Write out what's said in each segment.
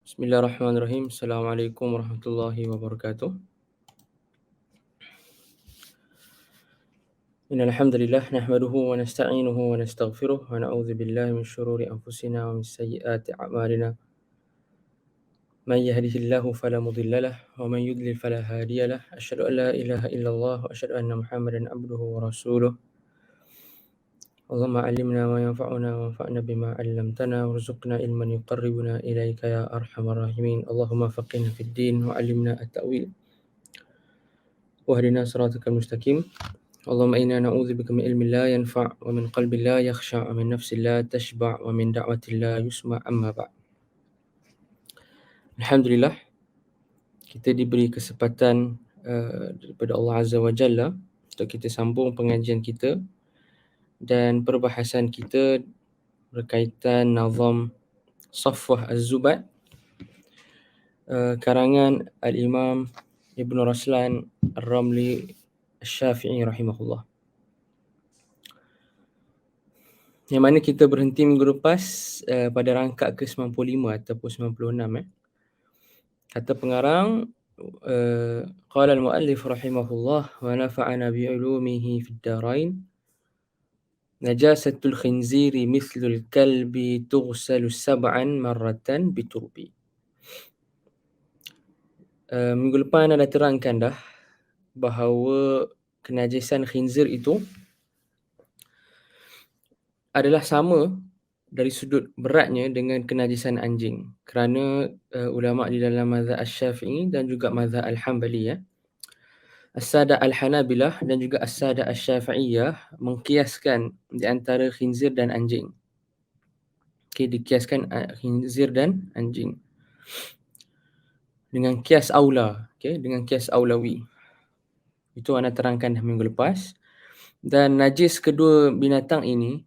Bismillahirrahmanirrahim. Assalamualaikum warahmatullahi wabarakatuh. Innal hamdalillah nahmaduhu wa nasta'inuhu wa nastaghfiruh wa na'udzu billahi min shururi anfusina wa min sayyiati a'malina. Man yahdihillahu fala mudilla lahu wa man yudlil fala hadiya lahu. Asyhadu an la ilaha illallah wa asyhadu anna Muhammadan abduhu wa rasuluh. Allahumma 'allimna ma yanfa'una wanfa'na bima 'allamtana warzuqna ilman yuqarribuna ilaika ya arhamar rahimin. Allahumma faqihna fid din wa 'allimna at-ta'wil. Wahdina siratal mustaqim. اللهم إنا نعوذ بك من علم لا ينفع ومن قلب لا يخشع ومن نفس لا تشبع ومن دعوة لا يسمع أما بعد. Alhamdulillah, kita diberi kesempatan daripada Allah Azza wa Jalla untuk kita sambung pengajian kita dan perbahasan kita berkaitan nazam Safwah Az-Zubat karangan Al-Imam Ibn Raslan Ar-Ramli Asy-Syafi'i rahimahullah. Yang mana kita berhenti minggu lepas pada rangkap ke-95 ataupun 96. Kata pengarang, qala al-muallif rahimahullah wa nafa'ana bi'ulumihi fid darain. Najasatul khinziri mithlul kalbi tughsalu sab'an marratan biturbi. Minggu lepas anda dah terangkan dah bahawa kenajisan khinzir itu adalah sama dari sudut beratnya dengan kenajisan anjing. Kerana ulama di dalam mazhab Asy-Syafi'i dan juga mazhab Al-Hanbali, As-Sada Al-Hanabilah dan juga As-Sada Asy-Syafi'iyah mengkiaskan di antara khinzir dan anjing. Okey, dikiaskan khinzir dan anjing dengan kias aula, okey, dengan kias aulawi. Itu anda terangkan minggu lepas. Dan najis kedua binatang ini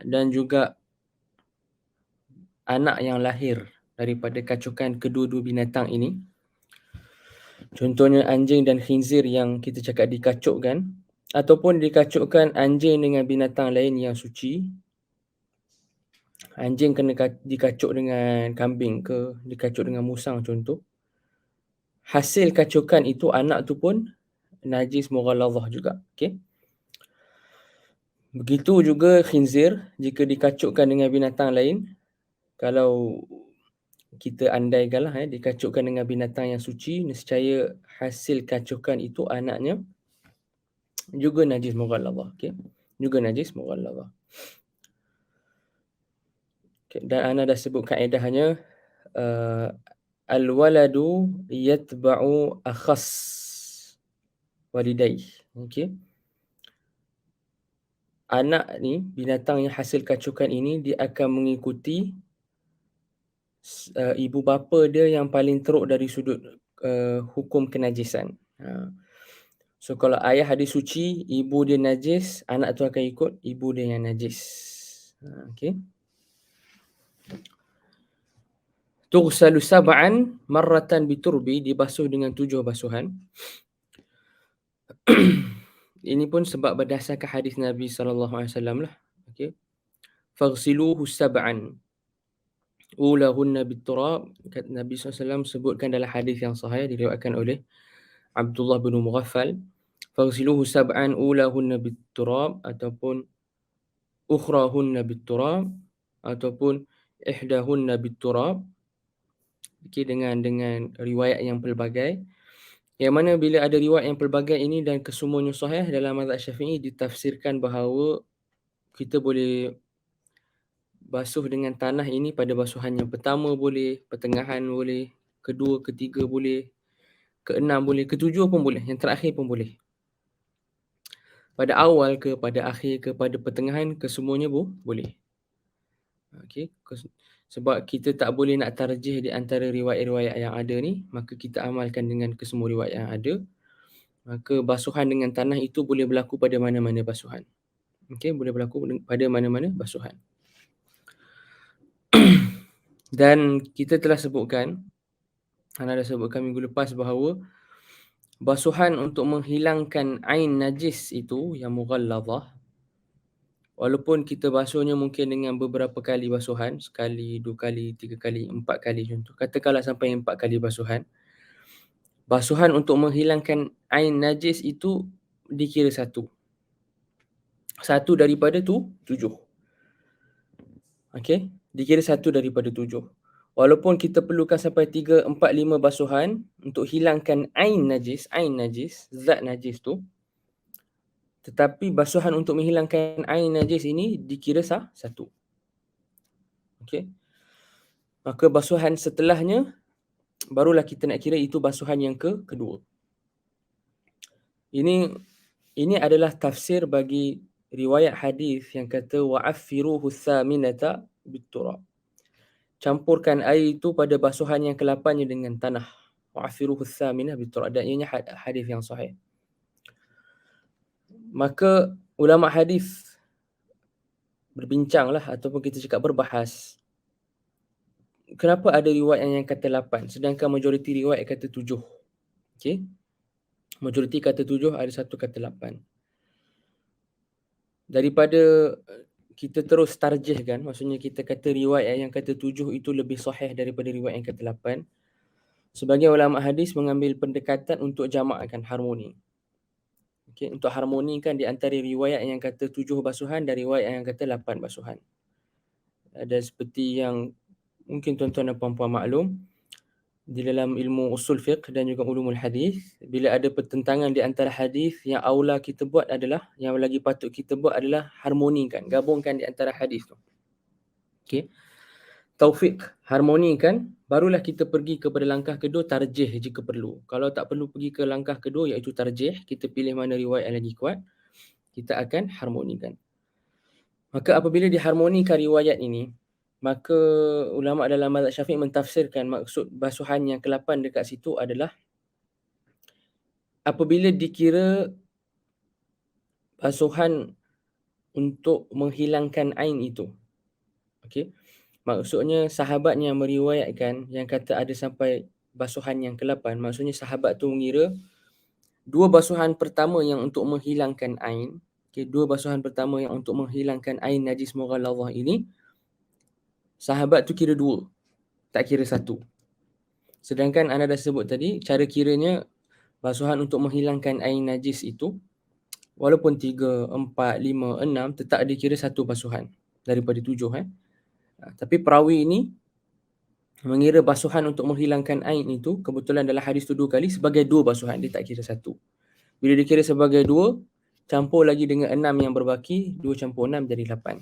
dan juga anak yang lahir daripada kacukan kedua-dua binatang ini, contohnya anjing dan khinzir yang kita cakap dikacukkan, ataupun dikacukkan anjing dengan binatang lain yang suci. Anjing kena dikacuk dengan kambing ke, dikacuk dengan musang contoh. Hasil kacukan itu anak tu pun najis mughalladhah juga. Okey. Begitu juga khinzir, jika dikacukkan dengan binatang lain, kalau kita andaikanlah dikacukkan dengan binatang yang suci, nescaya hasil kacukan itu anaknya juga najis mughalladhah. Okey. Juga najis mughalladhah. Okay. Dan ana dah sebut kaedahnya, al-waladu yatba'u akhas walidayh. Okey. Anak ni, binatang yang hasil kacukan ini, dia akan mengikuti ibu bapa dia yang paling teruk dari sudut hukum kenajisan. So kalau ayah dia suci, ibu dia najis, anak tu akan ikut ibu dia yang najis. Okey. Tughsalu sab'an marratan biturbi, dibasuh dengan 7 basuhan. Ini pun sebab berdasarkan hadis Nabi SAW lah. Okey. Faghsiluhu sab'an ulahunna biturab. Nabi SAW sebutkan dalam hadis yang sahih diriwayatkan oleh Abdullah bin Mughaffal. Faghsiluhu sab'an ulahunna biturab, ataupun ukhrahunna biturab, ataupun ihdahunna biturab. Okey, dengan riwayat yang pelbagai. Yang mana bila ada riwayat yang pelbagai ini dan kesemuanya sahih dalam mazhab Syafi'i, ditafsirkan bahawa kita boleh basuh dengan tanah ini pada basuhan yang pertama boleh, pertengahan boleh, kedua, ketiga boleh, keenam boleh, ketujuh pun boleh, yang terakhir pun boleh. Pada awal ke, pada akhir ke, pada pertengahan, kesemuanya boleh. Okey. Sebab kita tak boleh nak tarjih di antara riwayat-riwayat yang ada ni, maka kita amalkan dengan kesemua riwayat yang ada. Maka basuhan dengan tanah itu boleh berlaku pada mana-mana basuhan. Okey, boleh berlaku pada mana-mana basuhan. Dan kita telah sebutkan, anda dah sebutkan minggu lepas bahawa basuhan untuk menghilangkan ain najis itu yang mughalladhah, Walaupun kita basuhnya mungkin dengan beberapa kali basuhan, sekali, 2 kali, 3 kali, 4 kali contoh. Katakanlah sampai 4 kali basuhan. Basuhan untuk menghilangkan ain najis itu dikira 1. 1 daripada 7. Okey, dikira 1 daripada 7. Walaupun kita perlukan sampai 3, 4, 5 basuhan untuk hilangkan ain najis, zat najis tu, tetapi basuhan untuk menghilangkan ain najis ini dikira 1. Okey. Maka basuhan setelahnya barulah kita nak kira itu basuhan yang kedua. Ini adalah tafsir bagi riwayat hadis yang kata wa'affiruhu tsaminata bitturab. Campurkan air itu pada basuhan yang ke-8-nya dengan tanah. Wa'affiruhu tsaminah bitturab. Dan ianya hadis yang sahih. Maka ulama hadis berbincanglah ataupun kita cakap berbahas. Kenapa ada riwayat yang kata 8 sedangkan majoriti riwayat kata 7? Okey. Majoriti kata 7, ada satu kata 8. Daripada kita terus tarjihkan, maksudnya kita kata riwayat yang kata 7 itu lebih sahih daripada riwayat yang kata 8. Sebagian ulama hadis mengambil pendekatan untuk jamakkan harmoni. Okey, untuk harmonikan di antara riwayat yang kata 7 basuhan dan riwayat yang kata 8 basuhan. Dan seperti yang mungkin tuan-tuan dan puan-puan maklum, di dalam ilmu usul fiqh dan juga ulumul hadis, bila ada pertentangan di antara hadis, yang aula kita buat adalah, yang lagi patut kita buat adalah harmonikan, gabungkan di antara hadis tu. Okey. Taufiq, harmonikan, barulah kita pergi kepada langkah kedua, tarjih jika perlu. Kalau tak perlu pergi ke langkah kedua iaitu tarjih, kita pilih mana riwayat yang lagi kuat, kita akan harmonikan. Maka apabila diharmonikan riwayat ini, maka ulama dalam mazhab Syafi'i mentafsirkan maksud basuhan yang ke-8 dekat situ adalah apabila dikira basuhan untuk menghilangkan ain itu. Okey. Maksudnya sahabat yang meriwayatkan yang kata ada sampai basuhan yang ke-8, maksudnya sahabat tu mengira dua basuhan pertama yang untuk menghilangkan ain, okey, dua basuhan pertama yang untuk menghilangkan ain najis mughalladhah ini, sahabat tu kira 2, tak kira 1. Sedangkan anda dah sebut tadi, cara kiranya basuhan untuk menghilangkan ain najis itu, walaupun 3, 4, 5, 6, tetap dikira 1 basuhan daripada 7. Tapi perawi ini mengira basuhan untuk menghilangkan ain itu, kebetulan dalam hadis tu 2 kali, sebagai 2 basuhan, dia tak kira 1. Bila dikira sebagai 2, campur lagi dengan 6 yang berbaki, 2 campur 6 jadi 8.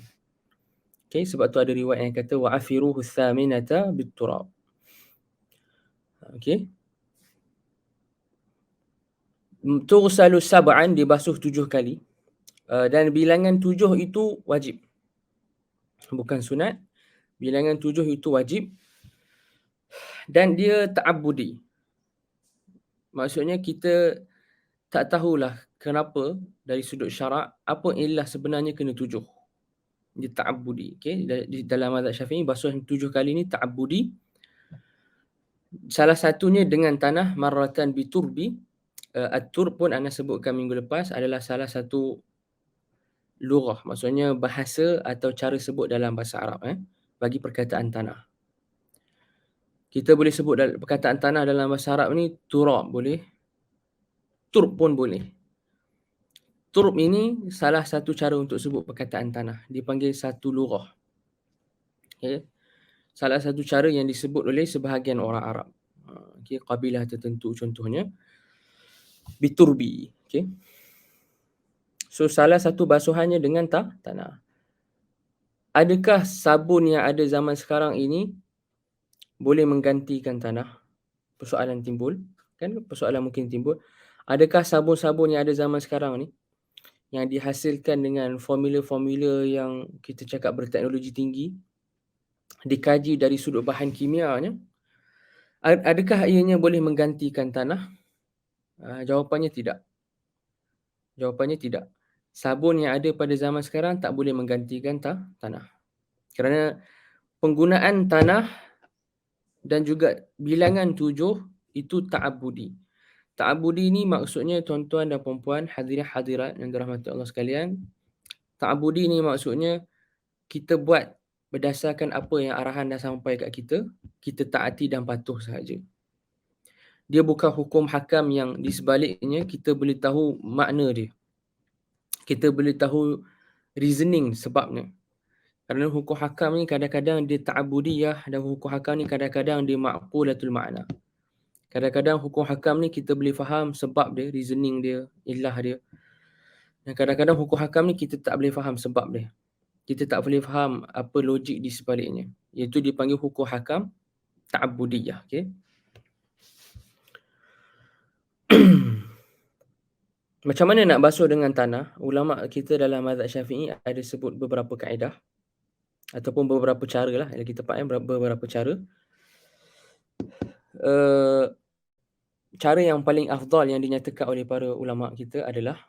Okay, sebab tu ada riwayat yang kata wa'afiruhu tsaminata bitturab. Okay. Tursalu sab'an, dibasuh 7 kali. Dan bilangan 7 itu wajib. Bukan sunat. Bilangan 7 itu wajib. Dan dia ta'abbudi. Maksudnya kita tak tahulah kenapa dari sudut syarak apa illah sebenarnya kena 7. Dia ta'abbudi. Okay? Di dalam mazhab Syafi'i basuh 7 kali ni ta'abbudi. Salah satunya dengan tanah marratan biturbi. At-turb pun anda sebutkan minggu lepas adalah salah satu lughah, maksudnya bahasa atau cara sebut dalam bahasa Arab bagi perkataan tanah. Kita boleh sebut perkataan tanah dalam bahasa Arab ni turab boleh, turb pun boleh. Turb ini salah satu cara untuk sebut perkataan tanah, dipanggil satu lughah. Okay. Salah satu cara yang disebut oleh sebahagian orang Arab. Okay, kabilah tertentu contohnya biturbi. Okay. So salah satu basuhannya dengan tanah. Adakah sabun yang ada zaman sekarang ini boleh menggantikan tanah? Persoalan timbul. Kan persoalan mungkin timbul. Adakah sabun-sabun yang ada zaman sekarang ni yang dihasilkan dengan formula-formula yang kita cakap berteknologi tinggi, dikaji dari sudut bahan kimianya, adakah ianya boleh menggantikan tanah? Jawapannya tidak. Jawapannya tidak. Sabun yang ada pada zaman sekarang tak boleh menggantikan tanah. Kerana penggunaan tanah dan juga bilangan 7 itu ta'abbudi. Ta'abbudi ni maksudnya tuan-tuan dan puan-puan, hadirin hadirat yang dirahmati Allah sekalian, Ta'abudi ni maksudnya kita buat berdasarkan apa yang arahan dah sampai kat kita taati dan patuh sahaja. Dia bukan hukum hakam yang di sebaliknya kita boleh tahu makna dia. Kita boleh tahu reasoning sebabnya. Kerana hukum hakam ni kadang-kadang dia ta'abudiyah dan hukum hakam ni kadang-kadang dia ma'qulatul ma'na. Kadang-kadang hukum hakam ni kita boleh faham sebab dia, reasoning dia, ilah dia. Dan kadang-kadang hukum hakam ni kita tak boleh faham sebab dia. Kita tak boleh faham apa logik di sebaliknya. Iaitu dipanggil hukum hakam ta'abudiyah. Okay? Macam mana nak basuh dengan tanah? Ulama kita dalam mazhab Syafi'i ada sebut beberapa kaedah ataupun beberapa cara lah, lagi tepatnya beberapa cara. Cara yang paling afdal yang dinyatakan oleh para ulama kita adalah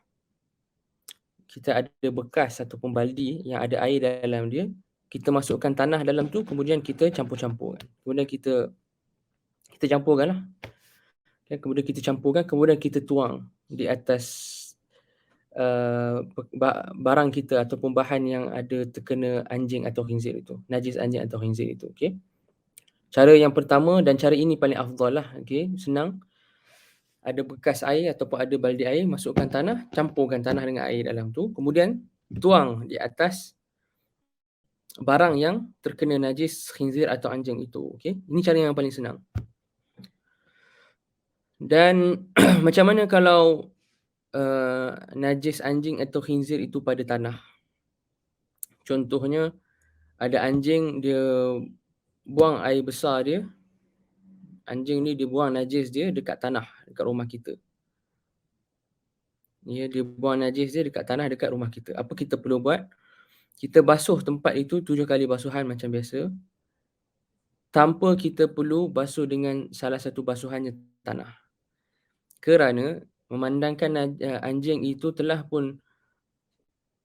kita ada bekas ataupun baldi yang ada air dalam dia, kita masukkan tanah dalam tu, kemudian kita campur-campurkan. Kemudian kita campurkan lah. Kemudian kita campurkan, kemudian kita tuang di atas barang kita ataupun bahan yang ada terkena anjing atau khinzir itu, najis anjing atau khinzir itu. Okay? Cara yang pertama dan cara ini paling afdal lah. Okay? Senang. Ada bekas air ataupun ada baldi air, masukkan tanah, campurkan tanah dengan air dalam tu, kemudian tuang di atas barang yang terkena najis khinzir atau anjing itu. Okay? Ini cara yang paling senang. Dan macam mana kalau najis anjing atau khinzir itu pada tanah? Contohnya ada anjing, dia buang air besar dia. Anjing ni dia buang najis dia dekat tanah, dekat rumah kita. Ya, dia buang najis dia dekat tanah dekat rumah kita. Apa kita perlu buat? Kita basuh tempat itu 7 kali basuhan macam biasa. Tanpa kita perlu basuh dengan salah satu basuhannya tanah. Kerana memandangkan anjing itu telah pun,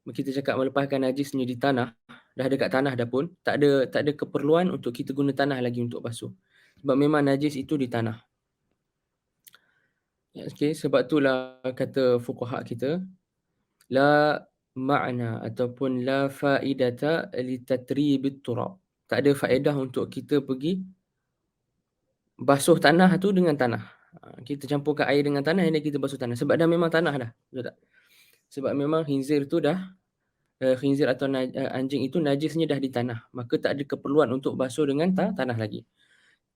kita cakap melepaskan najisnya di tanah, dah dekat tanah dah pun, tak ada keperluan untuk kita guna tanah lagi untuk basuh. Sebab memang najis itu di tanah. Okay, sebab itulah kata fuqaha kita, la ma'na ataupun la faidata li tatribit turab. Tak ada faedah untuk kita pergi basuh tanah tu dengan tanah. Kita campurkan air dengan tanah dan kita basuh tanah. Sebab dah memang tanah dah. Betul tak? Sebab memang khinzir tu dah, khinzir atau anjing itu najisnya dah di tanah. Maka tak ada keperluan untuk basuh dengan tanah lagi.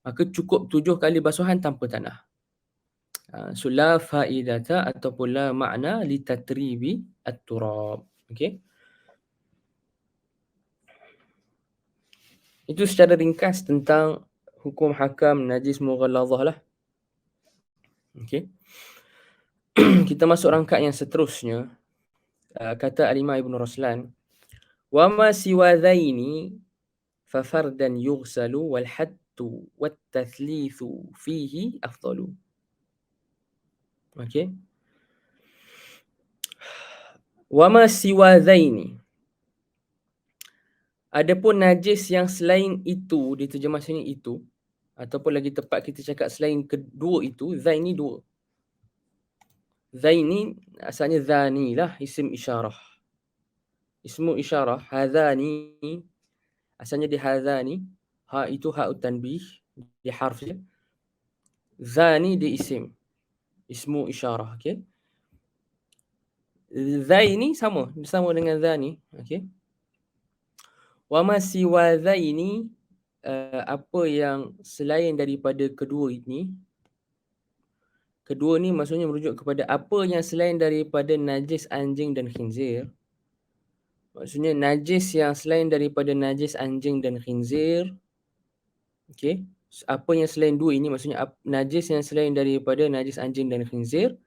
Maka cukup 7 kali basuhan tanpa tanah. So la faidata ataupun la ma'na li tatribi at-turab. Okay? Itu secara ringkas tentang hukum hakam najis mughalladhah lah. Okay? Kita masuk rangkaian yang seterusnya. Kata Al-Imam Ibn Raslan, wa ma siwa dhaini fa fardan yughsalu wal hattu wat tathlithu fihi afdalu. Okay? Wa ma siwa dhaini, adapun najis yang selain itu, diterjemah sini itu, ataupun lagi tepat kita cakap selain kedua itu, dhaini dua. Dhaini asalnya dhani lah, isim isyarah. Ismu isyarah, hadhani, asalnya di hadhani, ha itu ha'ut tanbih, di harf dia. Dhani di isim, ismu isyarah. Okay? Dhaini sama dengan dhani. Okay? Wa ma siwa dhaini, apa yang selain daripada kedua ini. Kedua ni maksudnya merujuk kepada apa yang selain daripada najis anjing dan khinzir. Maksudnya najis yang selain daripada najis anjing dan khinzir. Okay. Apa yang selain dua ini, maksudnya najis yang selain daripada najis anjing dan khinzir.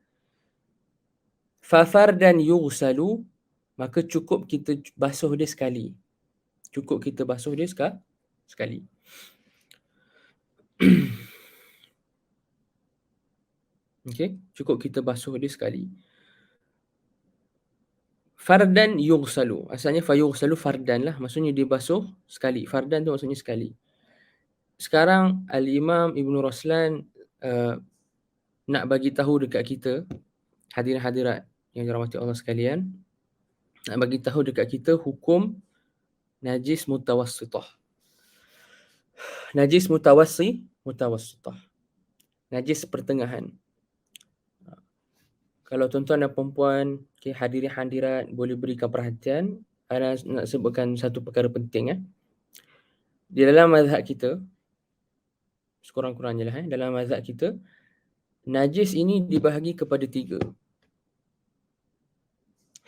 Fafardan yughsalu, maka cukup kita basuh dia sekali. Cukup kita basuh dia sekali. Okay. Cukup kita basuh dia sekali. Fardan yughsalu. Asalnya fayughsalu fardan lah. Maksudnya dia basuh sekali. Fardan tu maksudnya sekali. Sekarang Al-Imam Ibn Raslan nak bagi tahu dekat kita, hadirin hadirat yang dirahmati Allah sekalian, nak bagi tahu dekat kita hukum najis mutawassithah. Najis mutawassithah. Najis pertengahan. Kalau tuan-tuan dan puan-puan, hadirin hadirat boleh berikan perhatian, ana nak sebutkan satu perkara penting. Di dalam mazhab kita, sekurang-kurangnya lah, dalam mazhab kita, najis ini dibahagi kepada 3.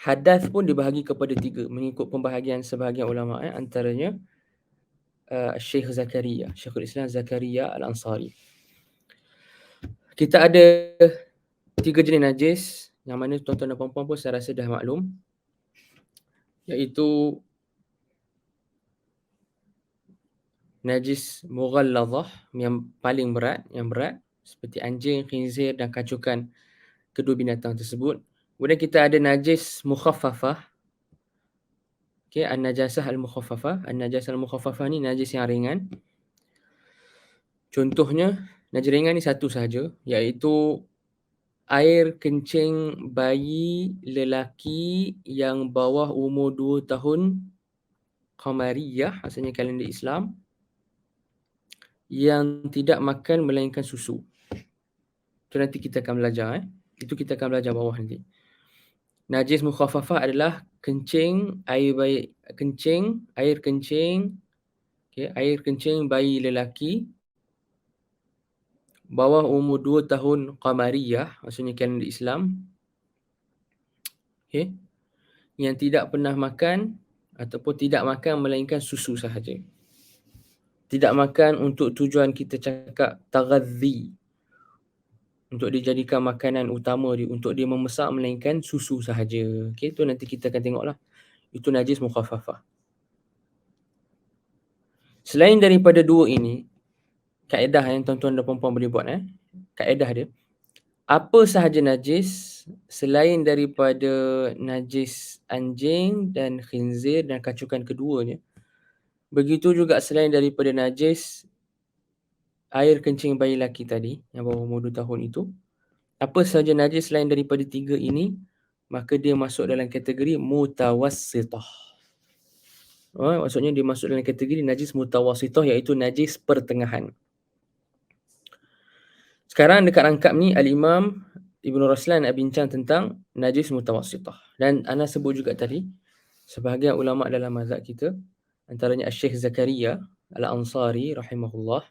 Hadas pun dibahagi kepada 3 mengikut pembahagian sebahagian ulama, antaranya Syekh Zakaria, Syekhul Islam Zakaria Al-Ansari. Kita ada 3 jenis najis yang mana tuan-tuan dan puan-puan pun saya rasa dah maklum, iaitu najis mughalladhah yang paling berat, seperti anjing, khinzir dan kacukan kedua binatang tersebut. Kemudian kita ada najis mukhaffafah. An-najasah al-mukhaffafah. An-najasah al-mukhaffafah ni najis yang ringan. Contohnya, najis ringan ni satu sahaja, iaitu air kencing bayi lelaki yang bawah umur 2 tahun qamariyah, maksudnya kalender Islam, yang tidak makan melainkan susu. Itu nanti kita akan belajar. Itu kita akan belajar bawah nanti. Najis mukhaffafah adalah kencing, air kencing bayi lelaki bawah umur 2 tahun qamariyah, maksudnya kalender Islam, yang tidak pernah makan ataupun tidak makan melainkan susu sahaja. Tidak makan untuk tujuan kita cakap taghadzi, untuk dijadikan makanan utama dia, untuk dia membesar, melainkan susu sahaja. Itu nanti kita akan tengoklah. Itu najis mukhaffafah. Selain daripada 2 ini, kaedah yang tuan-tuan dan puan-puan boleh buat, kaedah dia, apa sahaja najis selain daripada najis anjing dan khinzir dan kacukan keduanya, begitu juga selain daripada najis air kencing bayi lelaki tadi yang bawah umur 2 tahun itu, apa sahaja najis selain daripada 3 ini, maka dia masuk dalam kategori mutawassithah. Maksudnya dia masuk dalam kategori najis mutawassithah, iaitu najis pertengahan. Sekarang dekat rangkap ni Al-Imam Ibn Raslan nak bincang tentang najis mutawassithah. Dan ana sebut juga tadi, sebahagian ulama dalam mazhab kita, antaranya Syekh Zakaria Al-Ansari rahimahullah,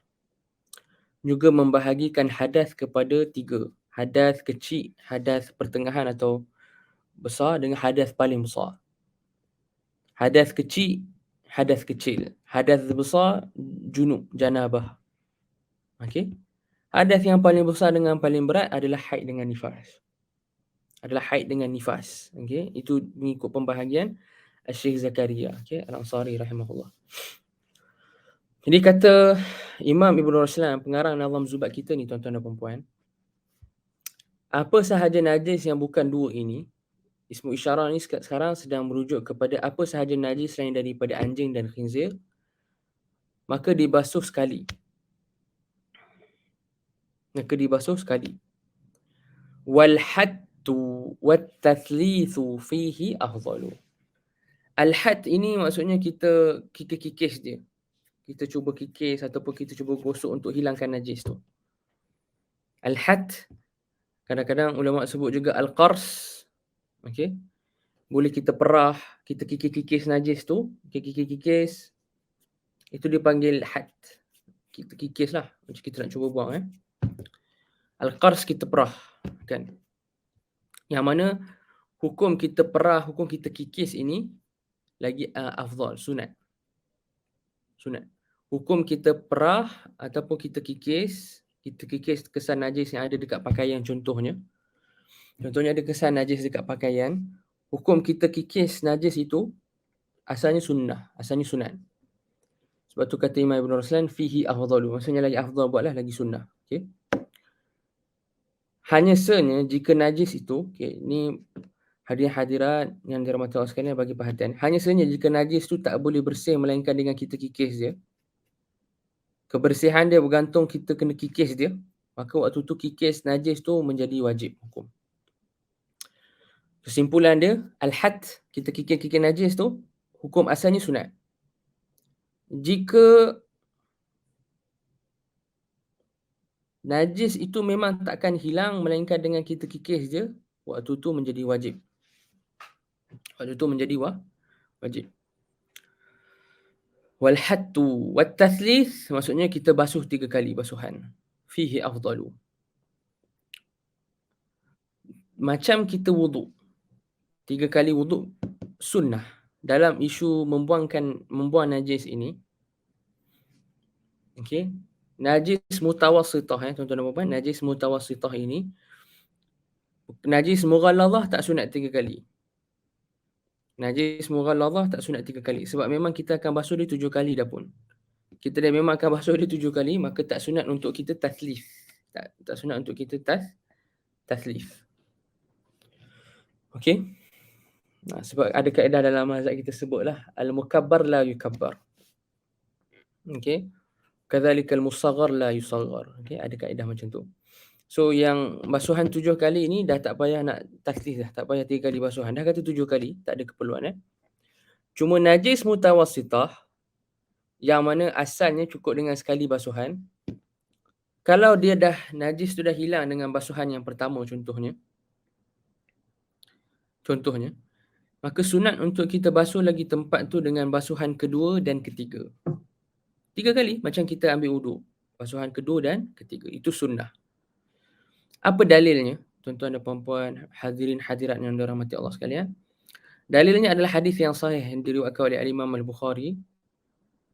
juga membahagikan hadas kepada 3. Hadas kecil, hadas pertengahan atau besar, dengan hadas paling besar. Hadas kecil, hadas kecil. Hadas besar, junub, janabah. Okey. Hadas yang paling besar dengan paling berat adalah haid dengan nifas. Okey, itu mengikut pembahagian Syekh Zakaria, Al-Ansari rahimahullah. Jadi kata Imam Ibn Raslan, pengarang Nazam Zubat kita ni, tuan-tuan dan puan-puan, apa sahaja najis yang bukan 2 ini, ismu isyarah ni sekarang sedang merujuk kepada apa sahaja najis selain daripada anjing dan khinzir, maka dibasuh sekali. Wal hattu wat tathlithu fihi afdalu. Al-had ini maksudnya kita kikis dia. Kita cuba kikis ataupun kita cuba gosok untuk hilangkan najis tu. Al-had, kadang-kadang ulama sebut juga al-qars. Okey. Boleh kita perah, kita kikis najis tu, kikis. Itu dipanggil had. Kita kikislah, macam kita nak cuba buang. Al-qars kita perah, kan. Yang mana hukum kita perah, hukum kita kikis ini lagi afdal, sunat. Hukum kita perah ataupun kita kikis kesan najis yang ada dekat pakaian, contohnya ada kesan najis dekat pakaian, hukum kita kikis najis itu asalnya sunat. Sebab tu kata Imam Ibn Raslan, fihi afdalu, maksudnya lagi afdal, buatlah lagi sunnah. Okey. Hanya sahaja jika najis itu, ni hadirin-hadirat yang dirahmati Allah sekalian, bagi perhatian. Hanya sahaja jika najis tu tak boleh bersih melainkan dengan kita kikis dia. Kebersihan dia bergantung kita kena kikis dia, maka waktu tu kikis najis tu menjadi wajib hukum. Kesimpulan dia, al-had, kita kikir-kikir najis tu, hukum asalnya sunat. Jika najis itu memang takkan hilang melainkan dengan kita kikis je, waktu tu menjadi wajib. Waktu tu menjadi wajib. Wal hattu wat tathlith, maksudnya kita basuh 3 kali basuhan. Fihi afdalu. Macam kita wuduk. 3 kali wuduk sunnah. Dalam isu membuang najis ini, okey. Najis mutawassithah, tuan-tuan dan puan-puan, najis mutawassithah ini, najis mughalladhah tak sunat 3 kali. Najis mughalladhah tak sunat 3 kali sebab memang kita akan basuh dia 7 kali dah pun. Kita dah memang akan basuh dia 7 kali, maka tak sunat untuk kita tathlith. Tak sunat untuk kita tathlith. Okey. Sebab ada kaedah dalam mazhab kita sebutlah al-mukabbar la yukabbar. Okey. Kadzalika al-musaghar la yusaghar. Okey, ada kaedah macam tu. So yang basuhan 7 kali ni dah tak payah nak tathlith dah, tak payah 3 kali basuhan. Dah kata 7 kali, tak ada keperluan. Cuma najis mutawassithah yang mana asalnya cukup dengan sekali basuhan, kalau dia dah najis tu dah hilang dengan basuhan yang pertama contohnya, maka sunat untuk kita basuh lagi tempat tu dengan basuhan kedua dan ketiga. 3 kali macam kita ambil wuduk. Basuhan kedua dan ketiga. Itu sunnah. Apa dalilnya? Tuan-tuan dan puan-puan, hadirin hadirat yang dirahmati Allah sekalian. Dalilnya adalah hadis yang sahih yang diriwayatkan oleh Imam Al-Bukhari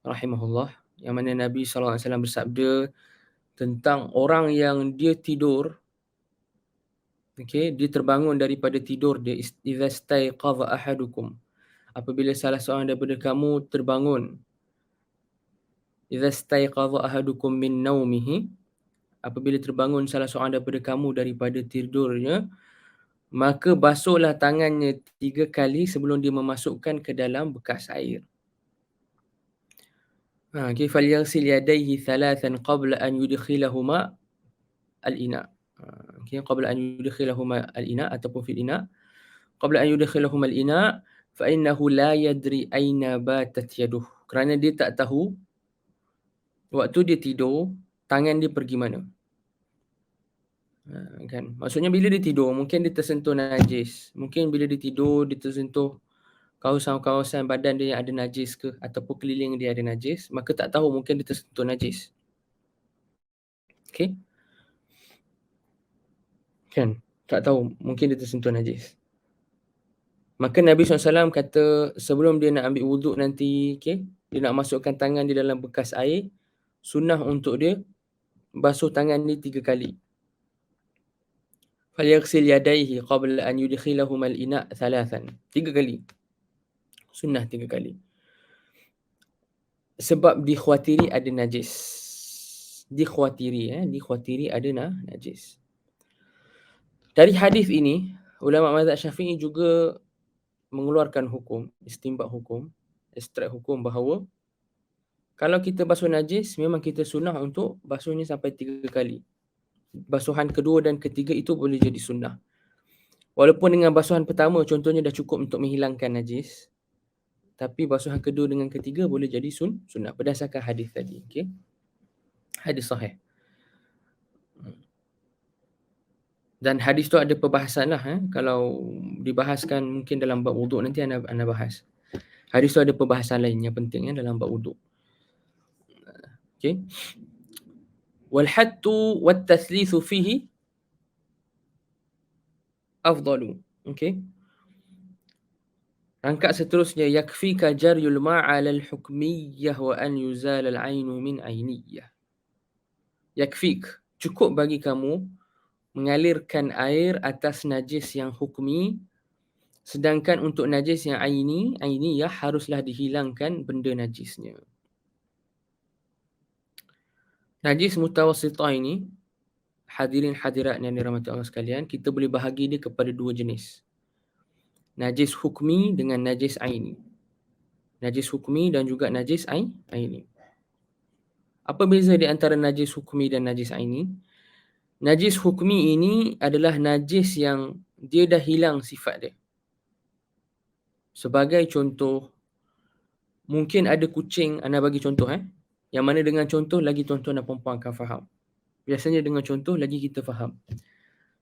rahimahullah, yang mana Nabi SAW bersabda tentang orang yang dia tidur, okey, dia terbangun daripada tidur dia, idza staiqadha ahadukum, apabila salah seorang daripada kamu terbangun, idza staiqadha ahadukum min naumihi, apabila terbangun salah seorang daripada kamu daripada tidurnya, maka basuhlah tangannya 3 kali sebelum dia memasukkan ke dalam bekas air. Okey, falyaghsil yadayhi thalathan qabla an yudkhilahuma al-ina. Okey, qabla an yudkhilahuma al-ina ataupun fil ina. Qabla an yudkhilahuma al-ina fa innahu la yadri aina batat yaduh. Kerana dia tak tahu waktu dia tidur tangan dia pergi mana. Kan? Maksudnya bila dia tidur mungkin dia tersentuh najis. Mungkin bila dia tidur dia tersentuh kawasan-kawasan badan dia yang ada najis ke ataupun keliling dia ada najis, maka tak tahu mungkin dia tersentuh najis. Okey? Kan? Tak tahu mungkin dia tersentuh najis. Maka Nabi SAW kata sebelum dia nak ambil wuduk nanti, okay, dia nak masukkan tangan di dalam bekas air, sunnah untuk dia basuh tangan ni 3 kali. Falyaghsil yadayhi qabla an yudkhilahuma al-ina' thalathan. 3 kali. Sunnah 3 kali. Sebab dikhawatiri ada najis. Dikhawatiri ada najis. Dari hadis ini, ulama mazhab Syafi'i juga mengeluarkan hukum, istinbat hukum, ekstrak hukum bahawa kalau kita basuh najis, memang kita sunnah untuk basuhnya sampai 3 kali. Basuhan kedua dan ketiga itu boleh jadi sunnah. Walaupun dengan basuhan pertama contohnya dah cukup untuk menghilangkan najis, tapi basuhan kedua dengan ketiga boleh jadi sunnah berdasarkan hadis tadi. Okay? Hadis sahih. Dan hadis tu ada perbahasan lah. Kalau dibahaskan mungkin dalam bab wuduk nanti anda bahas. Hadis tu ada perbahasan lain yang penting dalam bab wuduk. Okay. Wal hattu wat tathlithu fihi afdalu. Okay. Rangkap seterusnya, yakfika jaryul ma'ala al-hukmiyyah wa an yuzala al-'ainu min 'ainiyah. Yakfik, cukup bagi kamu mengalirkan air atas najis yang hukmi, sedangkan untuk najis yang ainiyah haruslah dihilangkan benda najisnya. Najis mutawassithah ini, hadirin hadirat yang dirahmati Allah sekalian, kita boleh bahagi dia kepada 2 jenis. Najis hukmi dengan najis aini. Najis hukmi dan juga najis aini. Apa beza di antara najis hukmi dan najis aini? Najis hukmi ini adalah najis yang dia dah hilang sifat dia. Sebagai contoh, mungkin ada kucing, anda bagi contoh yang mana dengan contoh lagi tuan-tuan dan puan-puan akan faham. Biasanya dengan contoh lagi kita faham.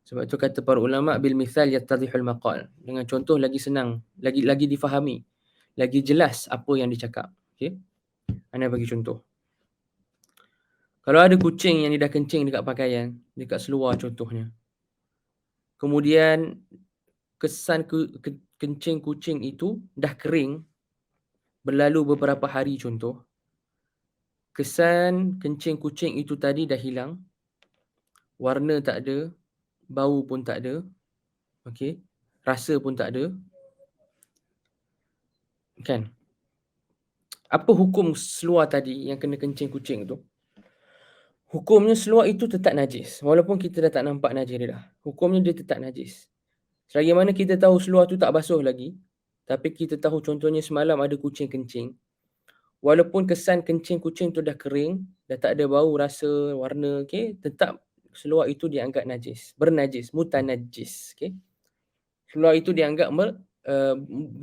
Sebab tu kata para ulama, bil mithal yattadhihul maqal. Dengan contoh lagi senang, lagi difahami, lagi jelas apa yang dicakap. Okey. Anda bagi contoh. Kalau ada kucing yang dia dah kencing dekat pakaian, dekat seluar contohnya. Kemudian kesan kencing kucing itu dah kering, berlalu beberapa hari contoh. Kesan kencing kucing itu tadi dah hilang. Warna tak ada, bau pun tak ada. Okey. Rasa pun tak ada. Kan? Apa hukum seluar tadi yang kena kencing kucing tu? Hukumnya seluar itu tetap najis. Walaupun kita dah tak nampak najis dia dah. Hukumnya dia tetap najis. Selagi mana kita tahu seluar tu tak basuh lagi, tapi kita tahu contohnya semalam ada kucing kencing. Walaupun kesan kencing kucing tu dah kering, dah tak ada bau, rasa, warna, okey, tetap seluar itu dianggap najis, bernajis, mutanajis, okey. Seluar itu dianggap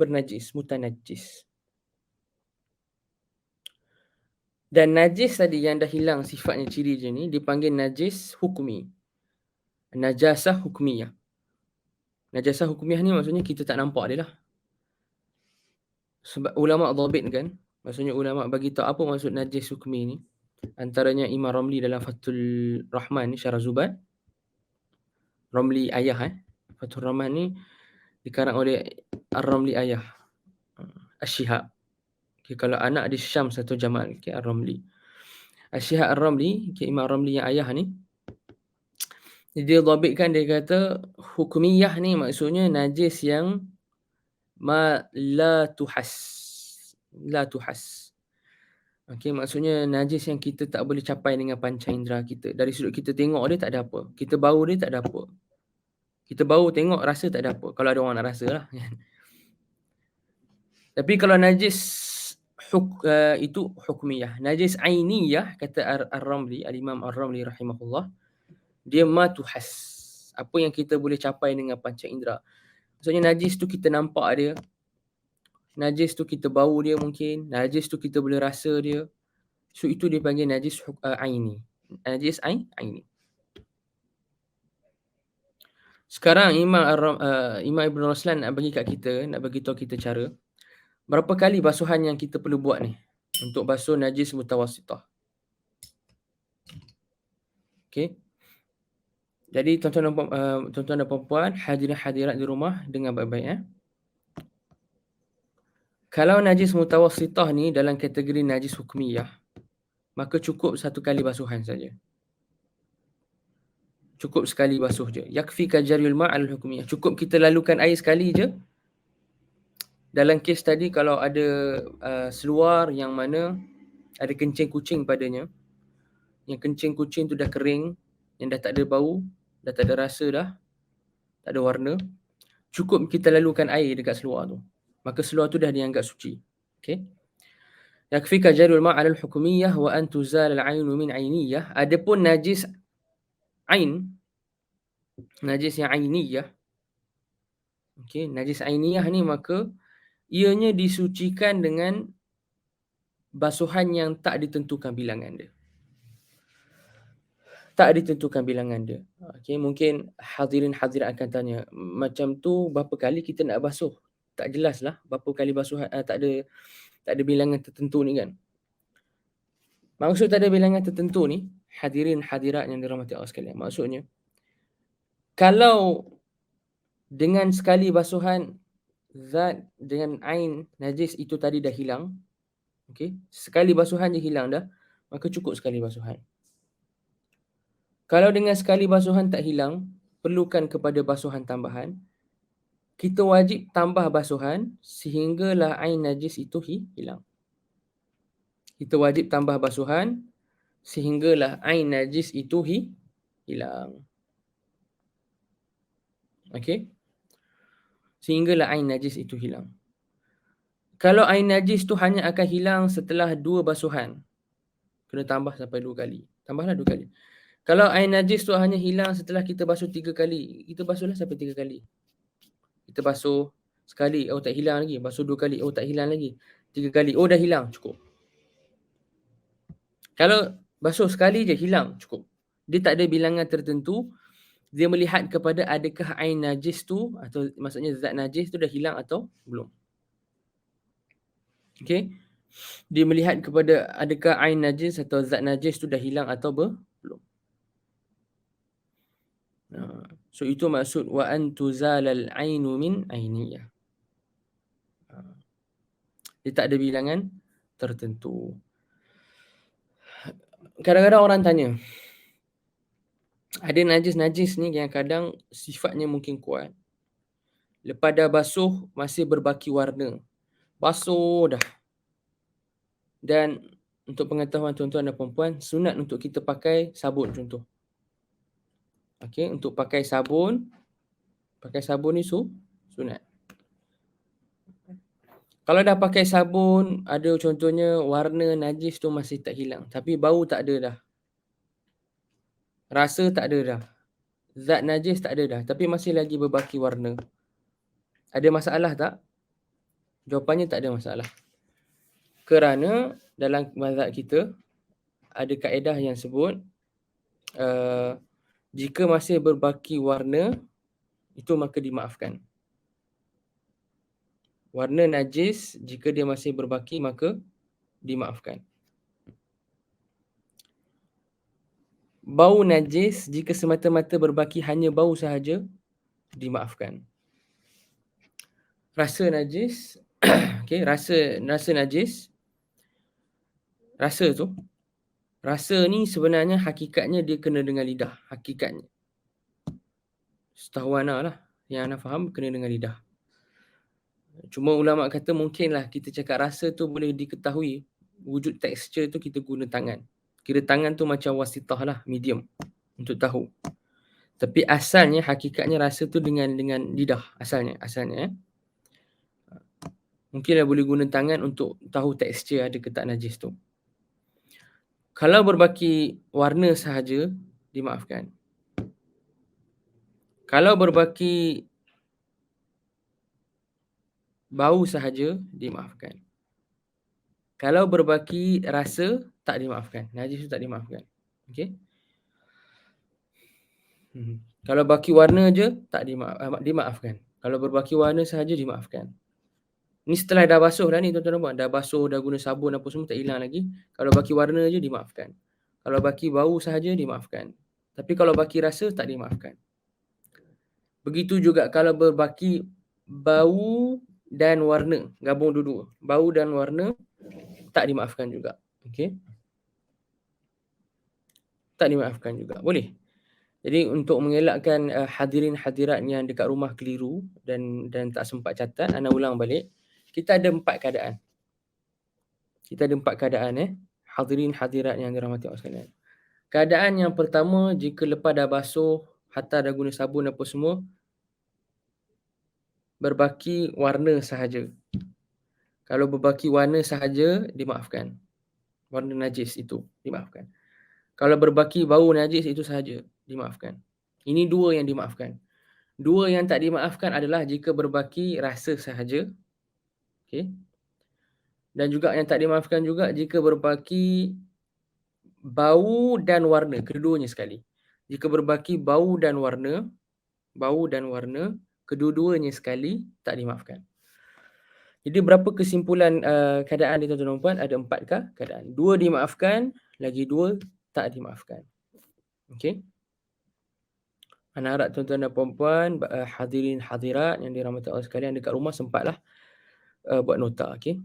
bernajis, mutanajis. Dan najis tadi yang dah hilang sifatnya, ciri dia ni dipanggil najis hukmi. Najasah hukmiyah. Najasah hukmiyah ni maksudnya kita tak nampak dia lah. Sebab ulama dhabit kan, maksudnya ulama bagi tahu apa maksud najis hukmi ni. Antaranya Imam Ramli dalam Fathul Rahman ni, Syarah Zubat. Ramli ayah Fathul Rahman ni dikarang oleh Ar-Ramli ayah, Asy-Syihab. Okay, kalau anak dia Syams atau Jamal, okay, Ar-Ramli. Asy-Syihab Ar-Ramli, okay, Imam Ramli yang ayah ni, dia dhabitkan, dia kata hukmiyah ni maksudnya najis yang la tuhas. La tuhas. Okey, maksudnya najis yang kita tak boleh capai dengan panca indera kita. Dari sudut kita tengok dia tak ada apa. Kita bau dia tak ada apa. Kita bau, tengok, rasa tak ada apa. Kalau ada orang nak rasa lah. Tapi kalau najis itu hukmiyah. Najis ainiyah, kata Ar-Ramli, Al-Imam Ar-Ramli rahimahullah, dia ma tuhas. Apa yang kita boleh capai dengan panca indera. Maksudnya najis tu kita nampak dia. Najis tu kita bau dia mungkin. Najis tu kita boleh rasa dia. So itu dipanggil najis aini. Najis aini. Sekarang Imam Ibn Raslan nak bagi kat kita, nak bagi tahu kita cara. Berapa kali basuhan yang kita perlu buat ni untuk basuh najis mutawassithah. Okey. Jadi tuan-tuan dan puan-puan, hadirin hadirat di rumah, dengar baik-baik Kalau najis mutawassithah ni dalam kategori najis hukmiyah, maka cukup satu kali basuhan saja. Cukup sekali basuh je. Yakfika jariyul ma'al hukmiyah. Cukup kita lalukan air sekali je. Dalam kes tadi, kalau ada seluar yang mana ada kencing kucing padanya, yang kencing kucing tu dah kering, yang dah tak ada bau, dah tak ada rasa dah, tak ada warna, cukup kita lalukan air dekat seluar tu. Maka seluar tu dah dianggap suci. Okey. Yakfika jariyul ma'al hukmiyah wa an tuzal al-'ainu min 'ainiyah. Adapun najis ain, najis yang ainiyah, okey, najis ainiyah ni maka ianya disucikan dengan basuhan yang tak ditentukan bilangan dia. Tak ditentukan bilangan dia. Okey, mungkin hadirin hadirat akan tanya, macam tu berapa kali kita nak basuh? Tak jelaslah berapa kali basuhan, tak ada bilangan tertentu ni kan. Maksud tak ada bilangan tertentu ni, hadirin hadirat yang dirahmati Allah sekalian, maksudnya kalau dengan sekali basuhan zat dengan ain najis itu tadi dah hilang, okey, sekali basuhan je hilang dah, maka cukup sekali basuhan. Kalau dengan sekali basuhan tak hilang, perlukan kepada basuhan tambahan, kita wajib tambah basuhan sehinggalah ain najis itu hilang. Kita wajib tambah basuhan sehinggalah ain najis itu hilang. Okey? Sehinggalah ain najis itu hilang. Kalau ain najis tu hanya akan hilang setelah 2 basuhan, kena tambah sampai 2 kali. Tambahlah 2 kali. Kalau air najis tu hanya hilang setelah kita basuh 3 kali, kita basuhlah sampai 3 kali. Kita basuh sekali, oh tak hilang lagi. Basuh 2 kali, oh tak hilang lagi. 3 kali, oh dah hilang, cukup. Kalau basuh sekali je hilang, cukup. Dia tak ada bilangan tertentu. Dia melihat kepada adakah ain najis tu, atau maksudnya zat najis tu dah hilang atau belum. Okey. Dia melihat kepada adakah ain najis atau zat najis tu dah hilang atau belum. So itu maksud wa an tuzalal ainu min ainiyah. Dia tak ada bilangan tertentu. Kadang-kadang orang tanya, ada najis-najis ni yang kadang sifatnya mungkin kuat. Lepas dah basuh masih berbaki warna. Basuh dah. Dan untuk pengetahuan tuan-tuan dan puan-puan, sunat untuk kita pakai sabun contoh. Okey, untuk pakai sabun ni sunat. Kalau dah pakai sabun, ada contohnya warna najis tu masih tak hilang, tapi bau tak ada dah. Rasa tak ada dah. Zat najis tak ada dah, tapi masih lagi berbaki warna. Ada masalah tak? Jawapannya tak ada masalah. Kerana dalam mazhab kita ada kaedah yang sebut jika masih berbaki warna, itu maka dimaafkan. Warna najis jika dia masih berbaki maka dimaafkan. Bau najis jika semata-mata berbaki hanya bau sahaja dimaafkan. Rasa najis okey, rasa najis. Rasa ni sebenarnya hakikatnya dia kena dengan lidah, hakikatnya. Setahu Ana lah, yang Ana faham kena dengan lidah. Cuma ulama kata mungkinlah kita cakap rasa tu boleh diketahui, wujud tekstur tu kita guna tangan. Kira tangan tu macam wasitah lah, medium untuk tahu. Tapi asalnya, hakikatnya rasa tu dengan lidah asalnya. Mungkinlah boleh guna tangan untuk tahu tekstur ada ke tak najis tu. Kalau berbaki warna sahaja, dimaafkan. Kalau berbaki bau sahaja, dimaafkan. Kalau berbaki rasa, tak dimaafkan. Najis tu tak dimaafkan. Okey? Kalau baki warna je, tak dimaafkan. Kalau berbaki warna sahaja, dimaafkan. Ni setelah dah basuh dah ni tuan-tuan dan puan. Dah basuh, dah guna sabun apa semua, tak hilang lagi. Kalau baki warna je, dimaafkan. Kalau baki bau sahaja, dimaafkan. Tapi kalau baki rasa, tak dimaafkan. Begitu juga kalau berbaki bau dan warna, gabung dua-dua. Bau dan warna, tak dimaafkan juga. Okey? Tak dimaafkan juga. Boleh. Jadi untuk mengelakkan hadirin hadirat yang dekat rumah keliru dan tak sempat catat, Ana ulang balik. Kita ada 4 keadaan. Hadirin hadirat yang dirahmati Allah sekalian. Keadaan yang pertama, jika lepas dah basuh, hatta dah guna sabun apa semua, berbaki warna sahaja. Kalau berbaki warna sahaja, dimaafkan. Warna najis itu, dimaafkan. Kalau berbaki bau najis itu sahaja, dimaafkan. Ini 2 yang dimaafkan. 2 yang tak dimaafkan adalah jika berbaki rasa sahaja. Okey. Dan juga yang tak dimaafkan juga jika berbaki bau dan warna, kedua-duanya sekali. Jika berbaki bau dan warna, kedua-duanya sekali tak dimaafkan. Jadi berapa kesimpulan keadaan di tuan-tuan dan puan? Ada 4 keadaan. 2 dimaafkan, lagi 2 tak dimaafkan. Okey. Ana harap tuan-tuan dan puan-puan, hadirin hadirat yang dirahmati Allah sekalian dekat rumah sempatlah buat nota, okey.